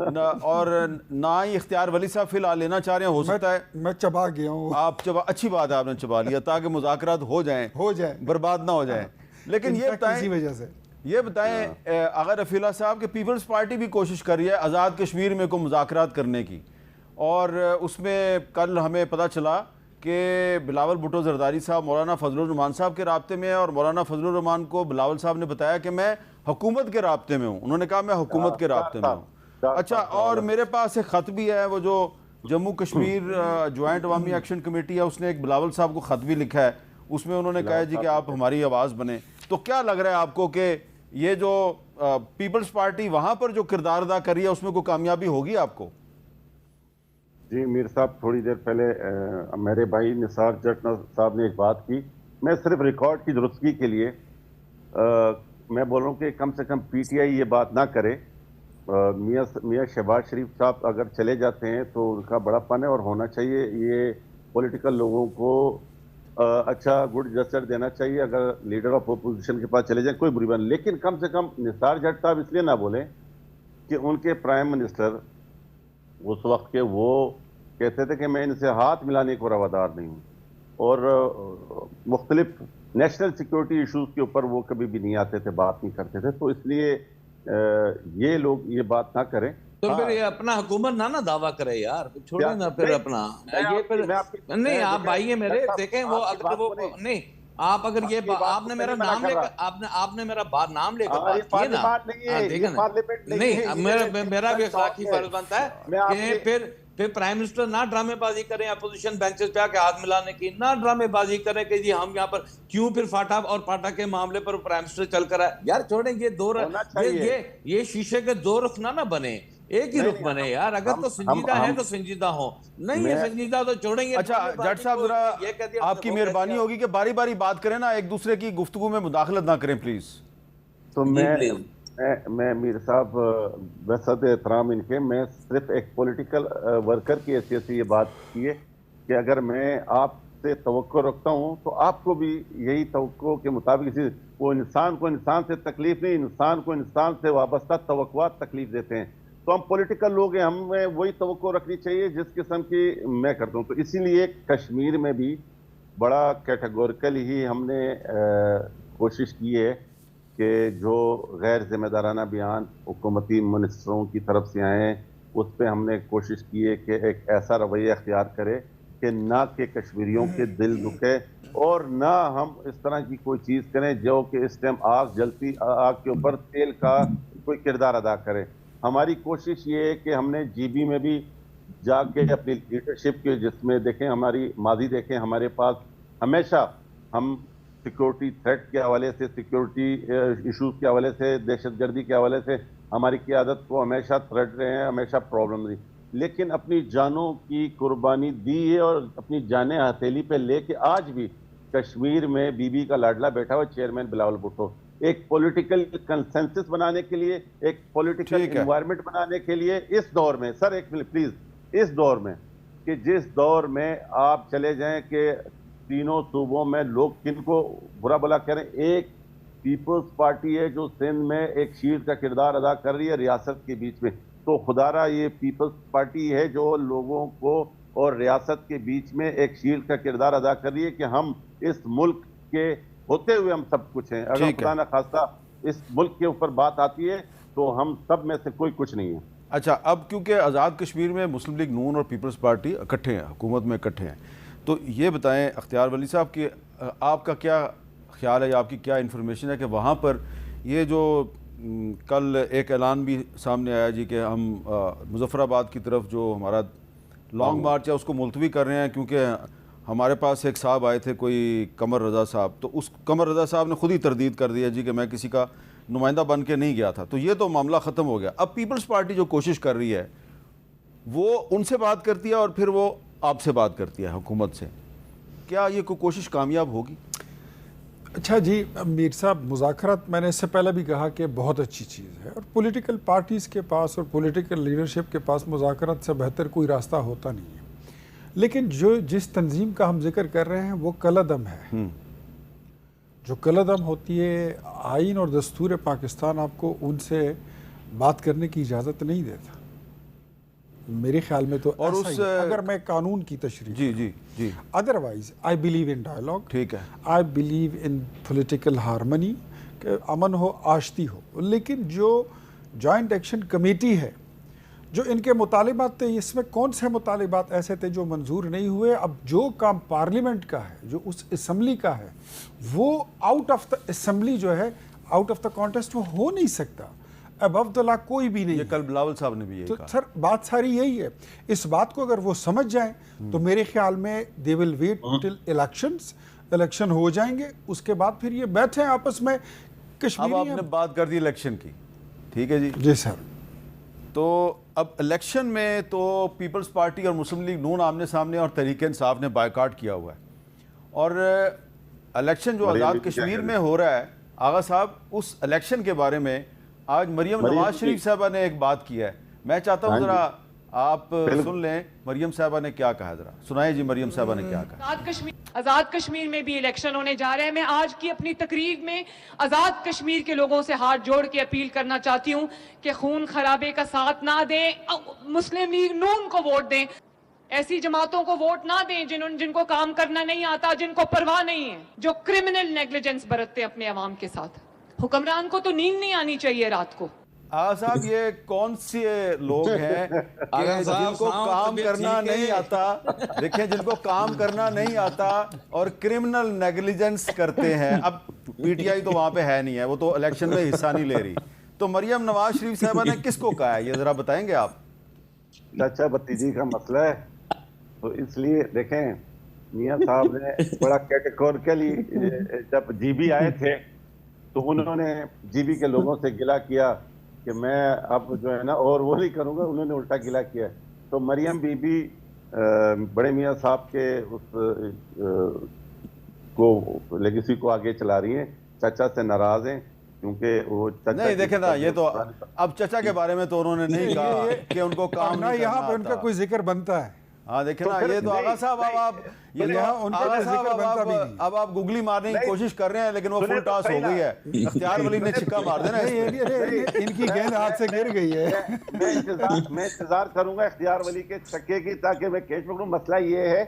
ना, और ना ही इख्तियार वली साहब फिलहाल लेना चाह रहे हैं। हो सकता है मैं चबा गया हूँ, आप चबा, अच्छी बात है आपने चबा लिया ताकि मुज़ाकरात हो जाए, बर्बाद ना हो जाए। लेकिन ये बताएं, वजह से ये बताएं आगा रफीला साहब कि पीपल्स पार्टी भी कोशिश कर रही है आज़ाद कश्मीर में को मुज़ाकरात करने की, और उसमें कल हमें पता चला कि बिलावल भुट्टो जरदारी साहब मौलाना फजलुर रहमान साहब के राब्ते में है, और मौलाना फजलुर रहमान को बिलावल साहब ने बताया कि मैं हुकूमत के राब्ते में हूँ। उन्होंने कहा मैं हुकूमत के राब्ते में हूँ। अच्छा, और मेरे पास एक ख़त भी है, वो जो जम्मू कश्मीर जॉइंट अवामी एक्शन कमेटी है उसने एक बिलावल साहब को ख़त भी लिखा है, उसमें उन्होंने कहा जी कि आप हमारी आवाज़ बने। तो क्या लग रहा है आपको कि ये जो पीपल्स पार्टी वहाँ पर जो किरदार अदा कर रही है उसमें कोई कामयाबी होगी आपको? जी मीर साहब, थोड़ी देर पहले मेरे भाई निसार जट साहब ने एक बात की, मैं सिर्फ रिकॉर्ड की दुरुस्तगी के लिए मैं बोल रहा हूँ कि कम से कम पीटीआई ये बात ना करे। मियाँ शहबाज शरीफ साहब अगर चले जाते हैं तो उनका बड़ापन है और होना चाहिए, ये पॉलिटिकल लोगों को अच्छा गुड जस्टर देना चाहिए। अगर लीडर ऑफ अपोजिशन के पास चले जाए कोई बुरी बात, लेकिन कम से कम निसार जट साहब इसलिए ना बोले कि उनके प्राइम मिनिस्टर उस वक्त के वो कहते थे कि मैं इनसे हाथ मिलाने को रवादार नहीं हूँ, और मुख्तलिफ नेशनल सिक्योरिटी इशूज़ के ऊपर वो कभी भी नहीं आते थे, बात नहीं करते थे। तो इसलिए ये लोग ये बात ना करें। तो फिर ये अपना हुकूमत ना दावा करे यार, छोड़े ना फिर अपना ये फिर नहीं। आप भाई है मेरे, देखें वो अगर वो नहीं, आप अगर ये आपने मेरा नाम लेकर आपने मेरा नाम लेकर बात की ना, देखें ना, नहीं मेरा भी अखलाकी फर्ज बनता है कि फिर प्राइम मिनिस्टर ना ड्रामेबाजी करें अपोजिशन बेंचेस पे आके हाथ मिलाने की, ना ड्रामेबाजी करें कि जी हम यहाँ पर क्यों फिर फाटा और पाटा के मामले पर प्राइम मिनिस्टर चल कर आए। यार छोड़ें, ये दो ये शीशे के दो रुख ना बने, एक ही रुख बने यार। अगर तो संजीदा है तो संजीदा हो, नहीं है संजीदा तो छोड़ेंगे। अच्छा जट साहब, जरा आपकी मेहरबानी होगी कि बारी बारी बात करें ना, एक दूसरे की गुफ्तगू में मुदाखलत ना करें प्लीज। तो मैं मीर साहब वसत एहतराम इनके, मैं सिर्फ एक पॉलिटिकल वर्कर की हैसियत से ये बात की है कि अगर मैं आपसे तवक्को रखता हूँ तो आपको भी यही तवक्को के मुताबिक, वो इंसान को इंसान से तकलीफ नहीं, इंसान को इंसान से वाबस्ता तवक्कुआत तकलीफ देते हैं। तो हम पॉलिटिकल लोग हैं, हमें वही तवक्को रखनी चाहिए जिस किस्म की मैं करता हूँ। तो इसीलिए कश्मीर में भी बड़ा कैटेगोरिकल ही हमने कोशिश की है कि जो गैर जिम्मेदाराना बयान हुकूमती मिनिस्टरों की तरफ से आए उस पर हमने कोशिश की है कि एक ऐसा रवैया अख्तियार करे कि ना कि कश्मीरियों के दिल दुखे और ना हम इस तरह की कोई चीज़ करें जो कि इस टाइम आग जलती आग के ऊपर तेल का कोई किरदार अदा करे। हमारी कोशिश ये है कि हमने जीबी में भी जाके अपनी लीडरशिप के, जिसमें देखें हमारी माजी देखें, हमारे पास हमेशा हम सिक्योरिटी थ्रेट के हवाले से, सिक्योरिटी इश्यूज के हवाले से, दहशतगर्दी के हवाले से हमारी क़यादत को हमेशा थ्रेट रहे हैं, हमेशा प्रॉब्लम रही, लेकिन अपनी जानों की कुर्बानी दी है और अपनी जानें हथेली पे लेके आज भी कश्मीर में बीबी का लाडला बैठा हुआ चेयरमैन बिलावल भुट्टो एक पॉलिटिकल कंसेंसस बनाने के लिए, एक पॉलिटिकल एनवायरनमेंट बनाने के लिए इस दौर में, सर एक प्लीज, इस दौर में कि जिस दौर में आप चले जाएं कि तीनों सूबों में लोग किनको बुरा भला करें, एक पीपल्स पार्टी है जो सिंध में एक शील्ड का किरदार अदा कर रही है रियासत के बीच में, तो खुदारा ये पीपल्स पार्टी है जो लोगों को और रियासत के बीच में एक शील्ड का किरदार अदा कर रही है कि हम इस मुल्क के होते हुए हम सब कुछ हैं। अगर खुदा न खास्ता इस मुल्क के ऊपर बात आती है तो हम सब में से कोई कुछ नहीं है। अच्छा, अब क्योंकि आज़ाद कश्मीर में मुस्लिम लीग नून और पीपल्स पार्टी इकट्ठे हैं, हुकूमत में इकट्ठे हैं, तो ये बताएं अख्तियार वली साहब कि आपका क्या ख्याल है या आपकी क्या इन्फॉर्मेशन है कि वहाँ पर ये जो कल एक ऐलान भी सामने आया जी कि हम मुजफ्फराबाद की तरफ जो हमारा लॉन्ग मार्च है उसको मुलतवी कर रहे हैं, क्योंकि हमारे पास एक साहब आए थे कोई कमर रज़ा साहब, तो उस कमर रज़ा साहब ने खुद ही तरदीद कर दिया जी कि मैं किसी का नुमाइंदा बन के नहीं गया था, तो ये तो मामला ख़त्म हो गया। अब पीपल्स पार्टी जो कोशिश कर रही है वो उनसे बात करती है और फिर वो आपसे बात करती है हुकूमत से, क्या ये कोई कोशिश कामयाब होगी? अच्छा जी मीर साहब, मुज़ाकरात मैंने इससे पहले भी कहा कि बहुत अच्छी चीज़ है और पॉलिटिकल पार्टीज़ के पास और पॉलिटिकल लीडरशिप के पास मुज़ाकरात से बेहतर कोई रास्ता होता नहीं है, लेकिन जो जिस तंजीम का हम जिक्र कर रहे हैं वो कलअदम है। जो कलअदम होती है, आइन और दस्तूर पाकिस्तान आपको उनसे बात करने की इजाज़त नहीं देता मेरे ख्याल में, तो और उस अगर मैं कानून की तशरीह जी जी जी otherwise I believe in dialogue, ठीक है, I believe in political harmony, अमन हो आश्ती हो, लेकिन जो जॉइंट एक्शन कमेटी है जो इनके मुतालिबात थे, इसमें कौन से मुतालिबात ऐसे थे जो मंजूर नहीं हुए? अब जो काम पार्लियामेंट का है, जो उस असम्बली का है, वो आउट ऑफ द असम्बली जो है, आउट ऑफ द कॉन्टेस्ट वो हो नहीं सकता। अबव द लॉ कोई भी नहीं। ये कल बिलावल साहब ने भी यही तो कहा। सर बात सारी यही है, इस बात को अगर वो समझ जाएं तो मेरे ख्याल में they will wait till election हो जाएंगे, उसके बाद फिर ये बैठे आपस में कश्मीरी। अब आपने बात कर दी इलेक्शन की, ठीक है जी जी सर, तो अब इलेक्शन में तो पीपल्स पार्टी और मुस्लिम लीग नून आमने सामने और तहरीक इंसाफ ने बायकॉट किया हुआ है, और इलेक्शन जो आज़ाद कश्मीर में हो रहा है, आगा साहब उस इलेक्शन के बारे में आज मरियम नवाज शरीफ साहबा ने एक बात की है, मैं चाहता हूँ ज़रा आप सुन लें मरियम साहबा ने क्या कहा, ज़रा सुनाए जी मरियम साहबा ने क्या कहा। आज़ाद कश्मीर में भी इलेक्शन होने जा रहे हैं। मैं आज की अपनी तकरीर में आज़ाद कश्मीर के लोगों से हाथ जोड़ के अपील करना चाहती हूँ कि खून खराबे का साथ ना दें, मुस्लिम लीग नून को वोट दें, ऐसी जमातों को वोट ना दें जिनको काम करना नहीं आता, जिनको परवाह नहीं है, जो क्रिमिनल नेग्लिजेंस बरतते अपने अवाम के साथ। हुक्मरान को तो नींद नहीं आनी चाहिए रात को। साहब ये कौन से लोग हैं कि जिनको काम करना नहीं आता, देखिए जिनको काम करना नहीं आता और क्रिमिनल नेग्लिजेंस करते हैं। अब पीटीआई तो वहां पे है नहीं है, वो तो इलेक्शन में हिस्सा नहीं ले रही, तो मरियम नवाज शरीफ साहबा ने किसको कहा है, ये जरा बताएंगे आप? चाचा भतीजी का मसला है, तो इसलिए देखें मियां साहब ने बड़ा कैटेगोरिकली, जब जीबी आए थे तो उन्होंने जीबी के लोगों से गिला किया कि मैं अब जो है ना और वो नहीं करूँगा, उन्होंने उल्टा गिला किया। तो मरियम बीबी बड़े मियाँ साहब के उस को लेगेसी को आगे चला रही हैं, चाचा से नाराज हैं क्योंकि वो चाचा नहीं देखे ना, ये तो अब चाचा के बारे में तो उन्होंने नहीं कहा कि उनको काम ना, यहाँ पर उनका कोई जिक्र बनता है। हाँ देखे तो ना, फिर ये तो आगा साहब अब आप ये तो यहाँ उनका आगा कोई साहब जिक्र बनता भी नहीं। अब आप गुगली मारने की नहीं। कोशिश कर रहे हैं, लेकिन वो सुने फुल तो टॉस सही हो गई ना। है। अख्तियार वली ने छिक्का मार देना इस पे। अरे, इनकी गेंद हाथ से गिर गई है। मैं इंतजार करूंगा इख्तियार वली के छक्के की, ताकि मैं कैच पकड़ूं। मसला ये है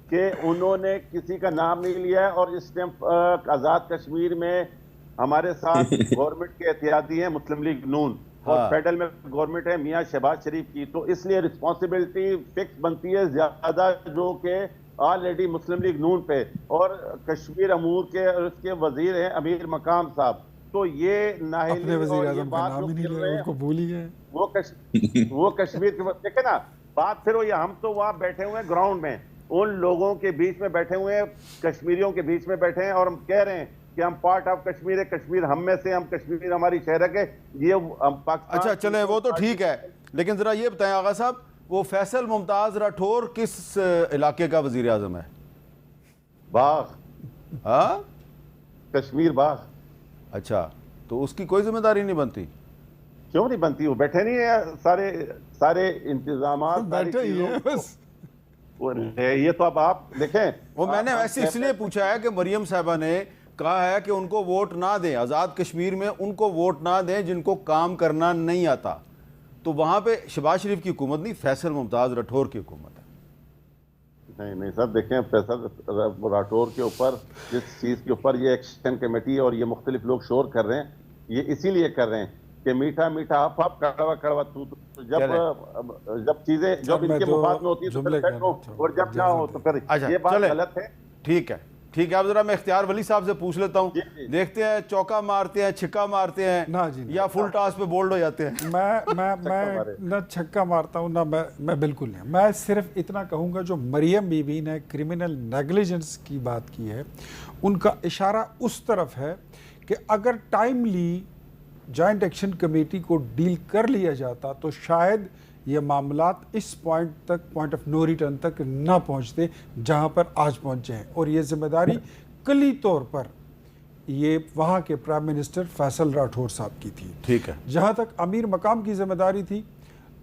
कि उन्होंने किसी का नाम नहीं लिया है, और इस टाइम आजाद कश्मीर में हमारे साथ गवर्नमेंट के एहतियाती हैं मुस्लिम लीग नून, और हाँ। फेडरल में गवर्नमेंट है मियां शहबाज शरीफ की, तो इसलिए रिस्पॉन्सिबिलिटी फिक्स बनती है ज्यादा जो कि ऑलरेडी मुस्लिम लीग नून पे, और कश्मीर अमूर के उसके वजीर हैं अमीर मकाम साहब। तो ये नाहिली अपने वजीर और ये आजम का बात नाम जो ही नहीं कर ले रहे रहे, हैं, उनको भूल ही गए। वो कश्मीर के देखे ना बात, फिर वो ये हम तो वहाँ बैठे हुए हैं ग्राउंड में, उन लोगों के बीच में बैठे हुए हैं, कश्मीरियों के बीच में बैठे हैं, और हम कह रहे हैं कि हम पार्ट ऑफ कश्मीर है, कश्मीर हम में से, हम कश्मीर हमारी शहरक है, ये हम पाकिस्तान। अच्छा चले, वो तो ठीक है, लेकिन जरा ये बताएं आगा साहब, वो फैसल मुमताज राठौर किस इलाके का वजीर आजम है? बाग, हाँ कश्मीर बाग। अच्छा, तो उसकी कोई जिम्मेदारी नहीं बनती? क्यों नहीं बनती? वो बैठे नहीं है, सारे इंतजाम बैठे ही है बस। ये तो अब आप देखें। वो मैंने वैसे इसलिए पूछा है कि मरियम साहबा ने कहा है कि उनको वोट ना दें, आज़ाद कश्मीर में उनको वोट ना दें जिनको काम करना नहीं आता। तो वहाँ पे शहबाज शरीफ की हुकूमत नहीं, फैसल मुमताज़ राठौर की हुकूमत है। नहीं सर, देखें फैसल राठौर के ऊपर, जिस चीज़ के ऊपर ये एक्शन कमेटी और ये मुख्तलिफ लोग शोर कर रहे हैं, ये इसीलिए कर रहे हैं कि मीठा मीठा आप कड़वा कड़वा तू, जब चीजें जब इनके मुफाद में होती है तो फिर बैठो, और जब ना हो तो फिर अच्छा, ये बात चले। गलत है। ठीक है, ठीक है। अब जरा मैं इख्तियार वली साहब से पूछ लेता हूँ, देखते हैं चौका मारते हैं, छिक्का मारते हैं ना जी, या फुल टॉस पे बोल्ड हो जाते हैं। मैं न छक्का मारता हूँ ना, मैं बिल्कुल नहीं। मैं सिर्फ इतना कहूँगा, जो मरियम बीबी ने क्रिमिनल नेग्लिजेंस की बात की है, उनका इशारा उस तरफ है कि अगर टाइमली जॉइंट एक्शन कमेटी को डील कर लिया जाता तो शायद ये मामलात इस पॉइंट तक, पॉइंट ऑफ नो रिटर्न तक ना पहुंचते जहां पर आज पहुंचे हैं। और ये जिम्मेदारी कली तौर पर ये वहां के प्राइम मिनिस्टर फैसल राठौर साहब की थी। ठीक है। जहां तक अमीर मकाम की जिम्मेदारी थी,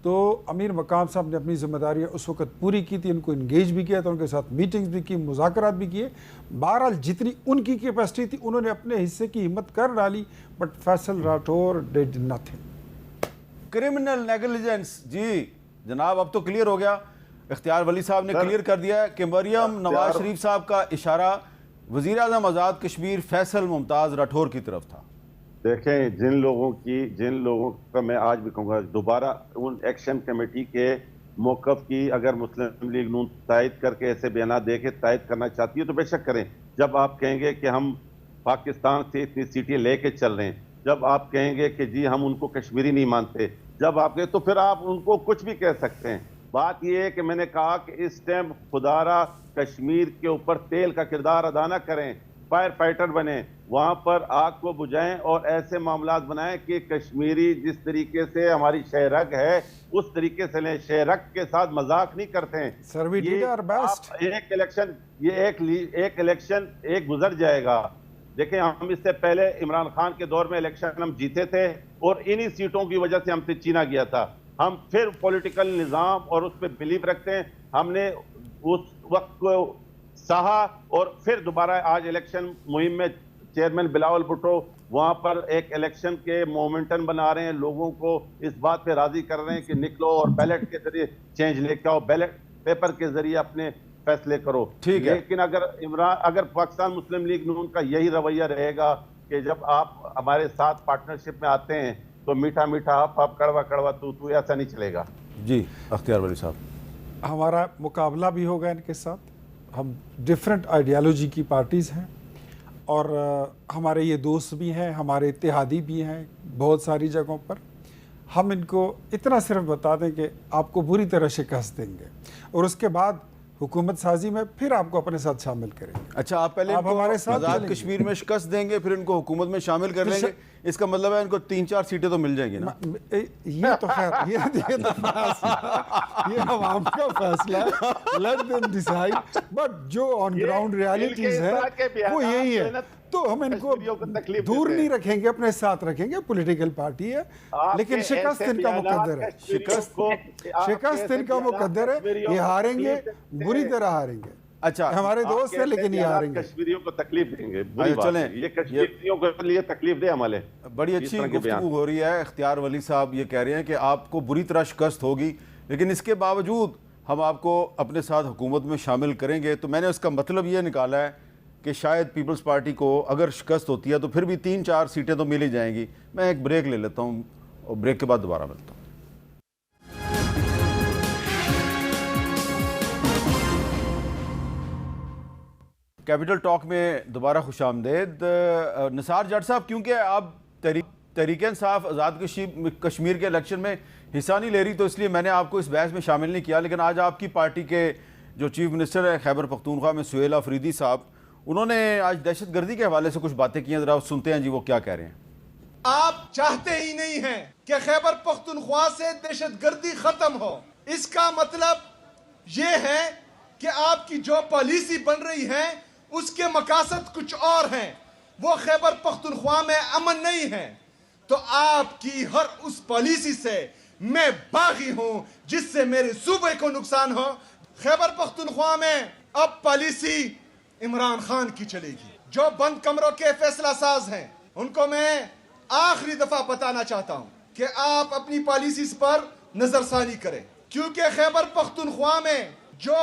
तो अमीर मकाम साहब ने अपनी जिम्मेदारियां उस वक्त पूरी की थी, उनको इंगेज भी किया था, उनके साथ मीटिंग्स भी की, मुज़ाकरात भी किए। बहरहाल जितनी उनकी कैपेसिटी थी उन्होंने अपने हिस्से की हिम्मत कर डाली, but Faisal Rathore did nothing. Criminal negligence, जी जनाब अब तो क्लियर हो गया। इख्तियार वली साहब ने क्लियर कर दिया है कि मरियम नवाज शरीफ साहब का इशारा वज़ीर आज़म आज़ाद कश्मीर फैसल मुमताज़ राठौर की तरफ था। देखें, जिन लोगों का मैं आज भी कहूँगा, दोबारा उन एक्शन कमेटी के मौक़िफ़ की अगर मुस्लिम लीग नून तायद करके ऐसे बयान दे के तायद करना चाहती है तो बेशक करें। जब आप कहेंगे कि हम पाकिस्तान से इतनी सीटें लेके चल रहे हैं, जब आप कहेंगे कि जी हम उनको कश्मीरी नहीं मानते, जब आप कहें तो फिर आप उनको कुछ भी कह सकते हैं। बात यह है कि मैंने कहा कि इस टाइम खुदारा कश्मीर के ऊपर तेल का किरदार अदा न करें, फायर फाइटर बने, वहाँ पर आग को बुझाएं और ऐसे मामलात बनाएं कि कश्मीरी जिस तरीके से हमारी शहरक है उस तरीके से लें। शहरक के साथ मजाक नहीं करते हैं sir, we did our best. एक इलेक्शन एक गुजर जाएगा। देखें, हम इससे पहले इमरान खान के दौर में इलेक्शन हम जीते थे और इन्हीं सीटों की वजह से हमसे छीना गया था। हम फिर पॉलिटिकल निज़ाम और उस पर बिलीव रखते हैं। हमने उस वक्त को सहा और फिर दोबारा आज इलेक्शन मुहिम में चेयरमैन बिलावल भुट्टो वहाँ पर एक इलेक्शन के मोमेंटम बना रहे हैं, लोगों को इस बात पे राजी कर रहे हैं कि निकलो और बैलेट के जरिए चेंज लेके आओ, बैलेट पेपर के जरिए अपने फैसले करो। ठीक है। लेकिन अगर पाकिस्तान मुस्लिम लीग नून का यही रवैया रहेगा कि जब आप हमारे साथ पार्टनरशिप में आते हैं तो मीठा मीठा आप कड़वा कड़वा तू, ऐसा नहीं चलेगा। जी अख्तियार वली साहब, हमारा मुकाबला भी होगा इनके साथ। हम डिफरेंट आइडियालॉजी की पार्टीज़ हैं और हमारे ये दोस्त भी हैं, हमारे इत्तेहादी भी हैं बहुत सारी जगहों पर। हम इनको इतना सिर्फ बता दें कि आपको बुरी तरह शिकस्त देंगे और उसके बाद हुकूमत साजी में फिर आपको अपने साथ शामिल करेंगे। अच्छा, आप पहले आप हमारे साथ आज़ाद चलेंगे। कश्मीर में शिकस्त देंगे, फिर इनको हुकूमत में शामिल कर लेंगे। इसका मतलब है इनको 3-4 सीटें तो मिल जाएंगी ना? ये तो खैर ये तो फैसला, ये अवाम का फैसला है, लेट देम डिसाइड। बट जो ऑन ग्राउंड रियलिटीज है वो यही है। तो हम इनको कश्मीरियों को तकलीफ दूर देते नहीं हैं। रखेंगे, अपने साथ रखेंगे, पॉलिटिकल पार्टी है, आपके लेकिन शिकस्त ऐसे इनका बयानात मुकद्दर है, कश्मीरियों को- आपके शिकस्त ऐसे इनका बयानात मुकद्दर है, कश्मीरियों ये को हारेंगे, तकलीफ देते बुरी हैं। तरह हारेंगे। अच्छा, हमारे दोस्त आपके है लेकिन ये ऐसे बयानात हारेंगे। कश्मीरियों को तकलीफ देंगे, बुरी अच्छा, बात चलें, है। ये कश्मीरियों के लिए तकलीफ दे हमारे बड़ी इस अच्छी तरह के बयान। गुफ्तगू हो रही है। इख्तियार वली साहब ये कह रहे हैं कि आपको बुरी तरह शिकस्त होगी, लेकिन इसके बावजूद हम आपको अपने साथ हुकूमत में शामिल करेंगे। तो मैंने उसका मतलब ये निकाला है कि शायद पीपल्स पार्टी को अगर शिकस्त होती है तो फिर भी 3-4 सीटें तो मिल ही जाएंगी। मैं एक ब्रेक ले लेता हूँ और ब्रेक के बाद दोबारा मिलता हूँ। कैपिटल टॉक में दोबारा खुशामदेद। निसार जट साहब, क्योंकि आप तहरीक-ए-इंसाफ आज़ाद कश्मीर के इलेक्शन में हिस्सा नहीं ले रही, तो इसलिए मैंने आपको इस बहस में शामिल नहीं किया। लेकिन आज आपकी पार्टी के जो चीफ मिनिस्टर हैं खैबर पख्तूनख्वा में, सुहेल अफरीदी साहब, उन्होंने आज दहशतगर्दी के हवाले से कुछ बातें की हैं। ज़रा सुनते हैं जी वो क्या कह रहे हैं। आप चाहते ही नहीं हैं कि खैबर पख्तूनख्वा से दहशतगर्दी खत्म हो। इसका मतलब ये है कि आपकी जो पॉलिसी बन रही है उसके मकासद कुछ और हैं, वो खैबर पख्तूनख्वा में अमन नहीं है। तो आपकी हर उस पॉलिसी से मैं बागी हूं जिससे मेरे सूबे को नुकसान हो। खैबर पख्तूनख्वा में अब पॉलिसी इमरान खान की चलेगी। जो बंद कमरों के फैसला साज हैं उनको मैं आखिरी दफा बताना चाहता हूं कि आप अपनी पॉलिसीज पर नजरसानी करें, क्योंकि खैबर पख्तूनख्वा में जो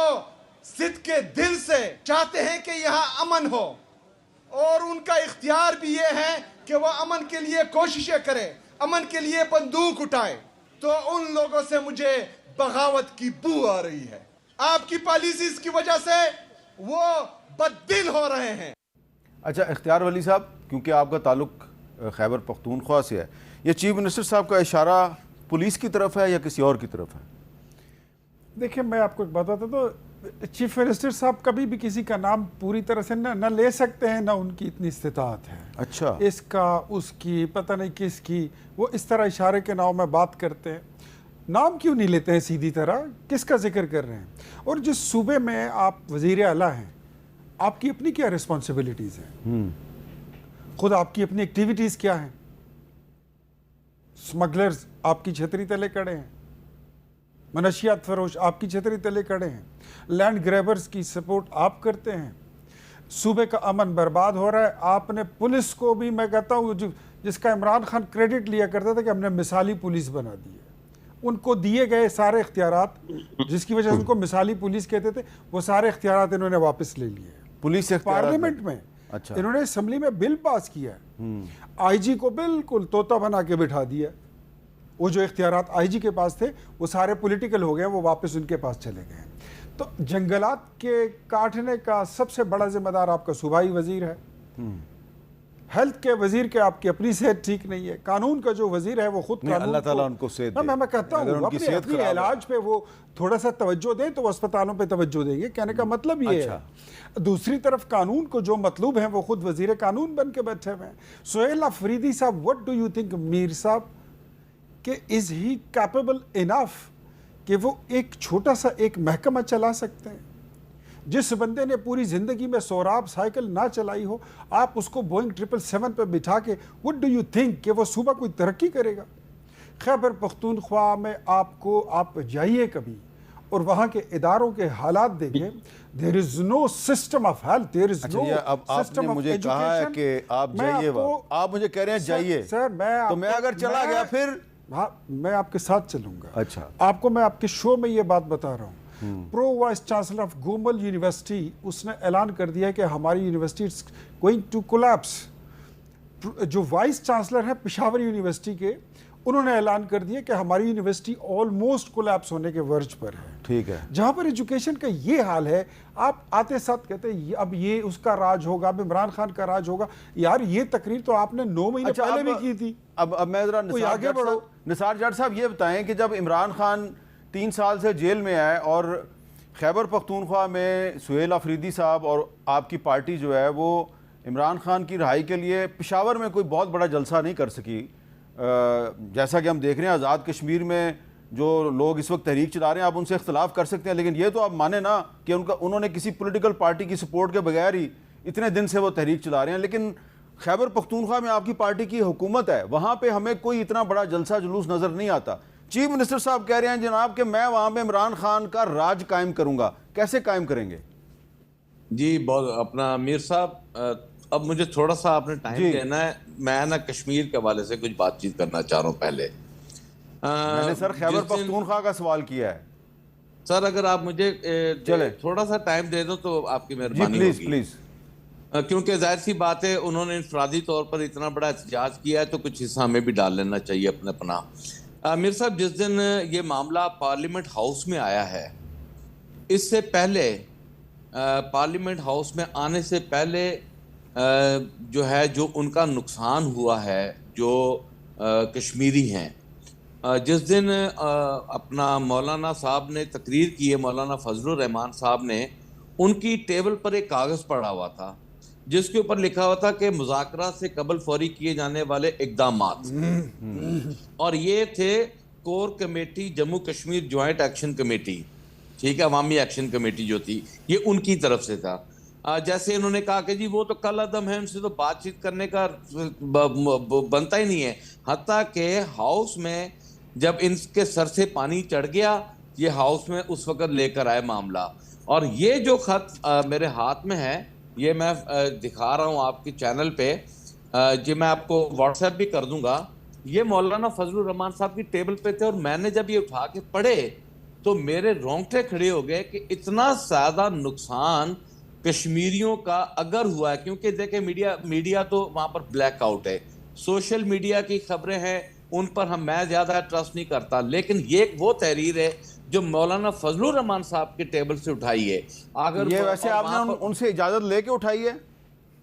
सिद्ध के दिल से चाहते हैं कि यहाँ अमन हो, और उनका इख्तियार भी ये है कि वह अमन के लिए कोशिशें करें, अमन के लिए बंदूक उठाएं, तो उन लोगों से मुझे बगावत की बू आ रही है। आपकी पॉलिसीज की वजह से वो बददिल हो रहे हैं। अच्छा, इख्तियार वली साहब, क्योंकि आपका ताल्लुक खैबर पख्तूनख्वा से है, ये चीफ मिनिस्टर साहब का इशारा पुलिस की तरफ है या किसी और की तरफ है? देखिए, मैं आपको एक बताता तो चीफ मिनिस्टर साहब कभी भी किसी का नाम पूरी तरह से न ले सकते हैं, ना उनकी इतनी इस्तिताअत है। अच्छा, इसका उसकी पता नहीं किसकी, वो इस तरह इशारे के नाम में बात करते हैं। नाम क्यों नहीं लेते हैं सीधी तरह, किसका जिक्र कर रहे हैं? और जिस सूबे में आप वज़ीर आला हैं, आपकी अपनी क्या रिस्पॉन्सिबिलिटीज़ हैं? खुद आपकी अपनी एक्टिविटीज़ क्या हैं? स्मगलर्स आपकी छतरी तले खड़े हैं, मनशियात फरोश आपकी छतरी तले खड़े हैं, लैंड ग्रैबर्स की सपोर्ट आप करते हैं, सूबे का अमन बर्बाद हो रहा है। आपने पुलिस को भी, मैं कहता हूँ, जिसका इमरान खान क्रेडिट लिया करता था कि हमने मिसाली पुलिस बना दी है, उनको दिए गए सारे इख्तियारात, जिसकी वजह से उनको मिसाली पुलिस कहते थे, वो सारे इख्तियारात इन्होंने वापस ले लिए। पुलिस पार्लियामेंट में अच्छा, इन्होंने असेंबली में बिल पास किया है, आईजी को बिल्कुल तोता बना के बिठा दिया। वो जो इख्तियारात आईजी के पास थे वो सारे पॉलिटिकल हो गए, वो वापस उनके पास चले गए। तो जंगलात के काटने का सबसे बड़ा जिम्मेदार आपका सूबाई वजीर है। हेल्थ के वजीर के आपकी अपनी सेहत ठीक नहीं है। कानून का जो वजीर है वो खुद कानून अल्लाह ताला उनको सेहत दे। मैं कहता हूँ अपने इलाज पे वो थोड़ा सा तवज्जो दें तो अस्पतालों पे तवज्जो देंगे, कहने का मतलब ये है। दूसरी तरफ कानून को जो मतलूब है वो खुद वजीर कानून बन के बैठे हुए हैं। सुहेल अफरीदी साहब, what do you think Mir साहब, कि इज ही कैपेबल इनफ कि वो एक छोटा सा एक महकमा चला सकते हैं? जिस बंदे ने पूरी ज़िंदगी में सोराब साइकिल ना चलाई हो, आप उसको बोइंग 777 पे बिठा के व्हाट डू यू थिंक कि वो सूबा कोई तरक्की करेगा? खैबर पख्तूनख्वा में आप जाइए कभी और वहाँ के इदारों के हालात देखें। There is no system of health, there is no system of मुझे कहा है कि आप जाइए, आप मुझे कह रहे हैं जाइए सर, मैं अगर चला गया फिर मैं आपके साथ चलूंगा। अच्छा, आपको मैं आपके शो में ये बात बता रहा हूँ। Pro vice chancellor of Gomal university, उसने ऐलान कर दिया है कि हमारी university is going to collapse. जो वाइस चांसलर है पेशावर यूनिवर्सिटी के, उन्होंने ऐलान कर दिया कि हमारी यूनिवर्सिटी ऑलमोस्ट कोलैप्स होने के वर्ज पर है। ठीक है, जहां पर एजुकेशन का ये हाल है, आप आते साथ कहते हैं अब ये उसका राज होगा, अब इमरान खान का राज होगा। यार ये तकरीर तो आपने 9 महीने पहले भी की थी। अब मैं जरा आगे बढ़ो। निसार जाट साहब ये बताएं कि जब इमरान खान 3 साल से जेल में आए और खैबर पख्तूनख्वा में सुहेल अफरीदी साहब और आपकी पार्टी जो है वो इमरान खान की रिहाई के लिए पेशावर में कोई बहुत बड़ा जलसा नहीं कर सकी, जैसा कि हम देख रहे हैं आज़ाद कश्मीर में जो लोग इस वक्त तहरीक चला रहे हैं, आप उनसे इख्तलाफ कर सकते हैं, लेकिन ये तो आप माने ना कि उन्होंने किसी पॉलिटिकल पार्टी की सपोर्ट के बगैर ही इतने दिन से वो तहरीक चला रहे हैं, लेकिन खैबर पख्तूनख्वा में आपकी पार्टी की हुकूमत है, वहाँ पे हमें कोई इतना बड़ा जलसा जुलूस नज़र नहीं आता। चीफ मिनिस्टर साहब कह रहे हैं जनाब कि मैं वहाँ पे इमरान खान का राज कायम करूँगा। कैसे कायम करेंगे? जी बहुत अपना मीर साहब, अब मुझे थोड़ा सा आपने टाइम देना है। मैं ना कश्मीर के हवाले से कुछ बातचीत करना चाह रहा हूँ। पहले मैंने सर खैबर पख्तूनख्वा का सवाल किया है। सर अगर आप मुझे चले थोड़ा सा टाइम दे दो तो आपकी मेहरबानी होगी। प्लीज क्योंकि जाहिर सी बात है उन्होंने इंफरादी तौर पर इतना बड़ा एहतजाज किया है तो कुछ हिस्सा हमें भी डाल लेना चाहिए अपने पनाह। मीर साहब, जिस दिन ये मामला पार्लियामेंट हाउस में आया है, इससे पहले पार्लियामेंट हाउस में आने से पहले जो है जो उनका नुकसान हुआ है जो कश्मीरी हैं, जिस दिन अपना मौलाना साहब ने तकरीर की है, मौलाना फजलुर रहमान साहब ने, उनकी टेबल पर एक कागज़ पड़ा हुआ था जिसके ऊपर लिखा हुआ था कि मुज़ाकरा से कबल फौरी किए जाने वाले इक़दामात, और ये थे core committee Jammu Kashmir joint action committee, ठीक है, अवामी एक्शन कमेटी जो थी, ये उनकी तरफ से था। जैसे इन्होंने कहा कि जी वो तो कल अदम है, उनसे तो बातचीत करने का बनता ही नहीं है। हत्ता कि हाउस में जब इनके सर से पानी चढ़ गया, ये हाउस में उस वक़्त लेकर आए मामला। और ये जो ख़त मेरे हाथ में है, ये मैं दिखा रहा हूँ आपके चैनल पे, जी मैं आपको व्हाट्सएप भी कर दूंगा। ये मौलाना फजलुर रहमान साहब की टेबल पे थे और मैंने जब ये उठा के पढ़े तो मेरे रोंगटे खड़े हो गए कि इतना ज़्यादा नुकसान कश्मीरियों का अगर हुआ है, क्योंकि देखें मीडिया तो वहाँ पर ब्लैकआउट है, सोशल मीडिया की खबरें हैं उन पर मैं ज़्यादा ट्रस्ट नहीं करता, लेकिन ये वो तहरीर है जो मौलाना फजलुर रहमान साहब के टेबल से उठाई है। अगर ये वैसे आपने उनसे इजाज़त लेके उठाई है?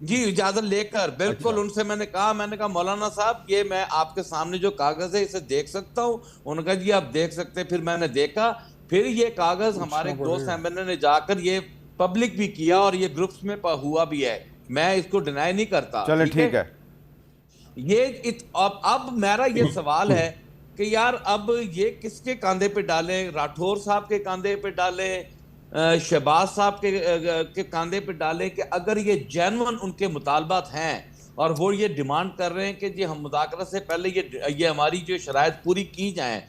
जी इजाज़त लेकर, बिल्कुल। उनसे मैंने कहा मौलाना साहब ये मैं आपके सामने जो कागज़ है इसे देख सकता हूँ? उन्होंने कहा जी आप देख सकते हैं। फिर मैंने देखा, फिर ये कागज़ हमारे दोस्त एमएनए ने जाकर ये पब्लिक भी किया और ये ग्रुप्स में हुआ भी है, मैं इसको डिनाई नहीं करता। चले ठीक है। ये अब मेरा ये सवाल है कि यार अब ये किसके कांधे पे डालें? राठौर साहब के कांधे पे डालें, शहबाज साहब के कांधे पे डालें कि अगर ये जेन्युइन उनके मुतालबात हैं और वो ये डिमांड कर रहे हैं कि जी हम मुज़ाकरा से पहले ये हमारी जो शराइत पूरी की जाएं,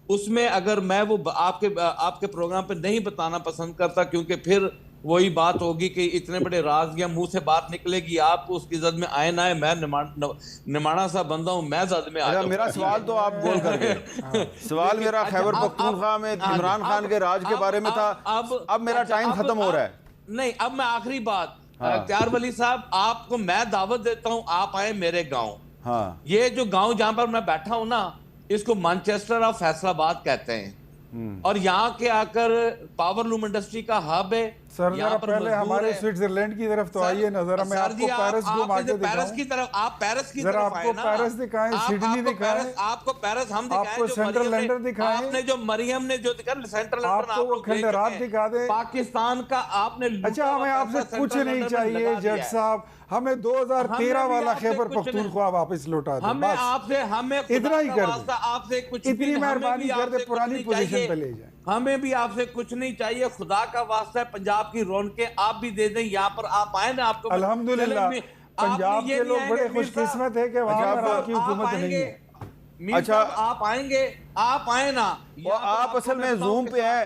उसमें अगर मैं वो आपके प्रोग्राम पे नहीं बताना पसंद करता, क्योंकि फिर वही बात होगी कि इतने बड़े राज या मुंह से बात निकलेगी, आप उसकी जद में आए ना आए, मैं निमाना सा बंदा हूँ, मैं जद में आ। मेरा सवाल तो आप बोल कर गए। सवाल मेरा खैबर पख्तूनख्वा में इमरान खान के राज के बारे में था। अब मेरा टाइम खत्म हो रहा है। नहीं, अब मैं आखिरी बात, अख्तियार वली साहब, आपको मैं दावत देता हूँ, आप आए मेरे गाँव। हाँ, ये जो गाँव जहाँ पर मैं बैठा हूँ ना, इसको मैनचेस्टर ऑफ फैसलाबाद कहते हैं, और यहाँ के आकर पावर लूम इंडस्ट्री का हब है। सर जरा पहले हमारे स्विट्जरलैंड की तरफ तो आइए, नजर में आपको पेरिस घुमा के पेरिस की तरफ, आप पेरिस की तरफ आपको पेरिस दिखाएं, सिडनी दिखाएं, आपको पेरिस हम दिखाएं, आपको सेंट्रल लंदन दिखाएं, आपने जो मरियम ने जो दिखाया सेंट्रल लंदन, आपको वो खंडरात दिखा दे, पाकिस्तान का आपने। अच्छा हमें आपसे कुछ नहीं चाहिए जज साहब, हमें 2013 वाला खैबर पख्तूनख्वा वापस लौटा दो, हमें आपसे हमें इतना ही कर दे, आपसे कुछ इतनी मेहरबानी कर दे, पुरानी पोजीशन पे ले जाए। हमें भी आपसे कुछ नहीं चाहिए, खुदा का वास्ता है, पंजाब की रौनकें आप भी दे दें, यहाँ पर आप आए ना, आपको अल्हम्दुलिल्लाह पंजाब के लोग बड़े खुशकिस्मत है कि वहाँ पर आपकी हुकूमत नहीं है। अच्छा आप आएंगे, आप आए ना, आप असल में जूम पे है,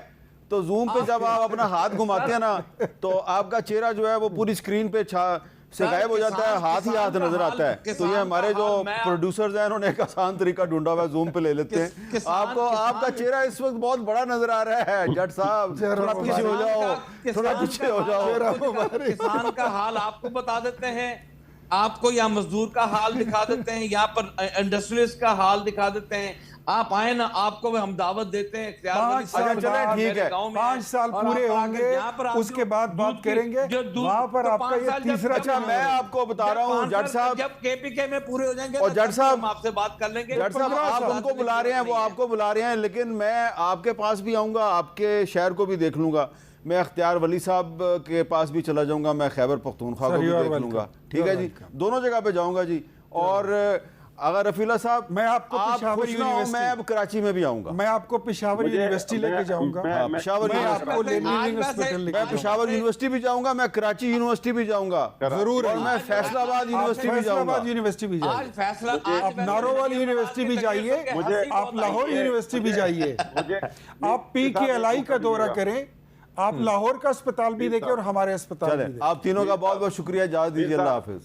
तो जूम पे जब आप अपना हाथ घुमाते हैं ना, तो आपका चेहरा जो है वो पूरी स्क्रीन पे से गायब हो जाता है, हाथ ही हाथ नजर आता है। तो ये हमारे जो प्रोड्यूसर्स हैं उन्होंने एक आसान तरीका ढूंढा हुआ है, जूम पे ले लेते हैं। आपको आपका चेहरा इस वक्त बहुत बड़ा नजर आ रहा है जट साहब, थोड़ा पीछे हो जाओ, थोड़ा पीछे हो जाओ। किसान का हाल आपको बता देते हैं, आपको यहाँ मजदूर का हाल दिखा देते हैं, यहाँ पर इंडस्ट्रियलिस्ट का हाल दिखा देते हैं। आप आए ना, आपको हम दावत देते हैं। 5 साल पूरे होंगे, उसके बाद बात करेंगे वहाँ पर आपका ये तीसरा। अच्छा मैं आपको बता रहा हूँ जट साहब, जब केपीके में पूरे हो जाएंगे और जट साहब आपसे बात कर लेंगे। जट साहब आप उनको बुला रहे हैं, वो आपको बुला रहे हैं, लेकिन मैं आपके पास भी आऊँगा, आपके शहर को भी देख लूँगा। मैं अख्तियार वली साहब के पास भी चला जाऊँगा, मैं खैबर पख्तूनख्वा को भी देख लूँगा। ठीक है जी, दोनों जगह पे जाऊँगा जी। और अगर रफीला साहब मैं आपको आप पेशावर खुश ना हो, यूनिवर्सिटी- मैं अब कराची में भी आऊंगा। मैं आपको पेशावर यूनिवर्सिटी लेके जाऊंगा। हाँ, पेशावर मैं यूनिवर्सिटी, आपको लेनिन हॉस्पिटल लेके मैं पेशावर यूनिवर्सिटी भी जाऊंगा, मैं कराची यूनिवर्सिटी भी जाऊंगा जरूर, और मैं फैसलाबाद यूनिवर्सिटी भी जाऊंगा। फैसलाबाद यूनिवर्सिटी भी आज जाइए, फैसला आप नारोवाल यूनिवर्सिटी भी जाइए, आप लाहौर यूनिवर्सिटी भी जाइए, आप PKLI का दौरा करें, आप लाहौर का अस्पताल भी देखें और हमारे अस्पताल भी चले, देखें। आप तीनों का बहुत बहुत शुक्रिया, इजाज़त दीजिए, अल्लाह हाफिज।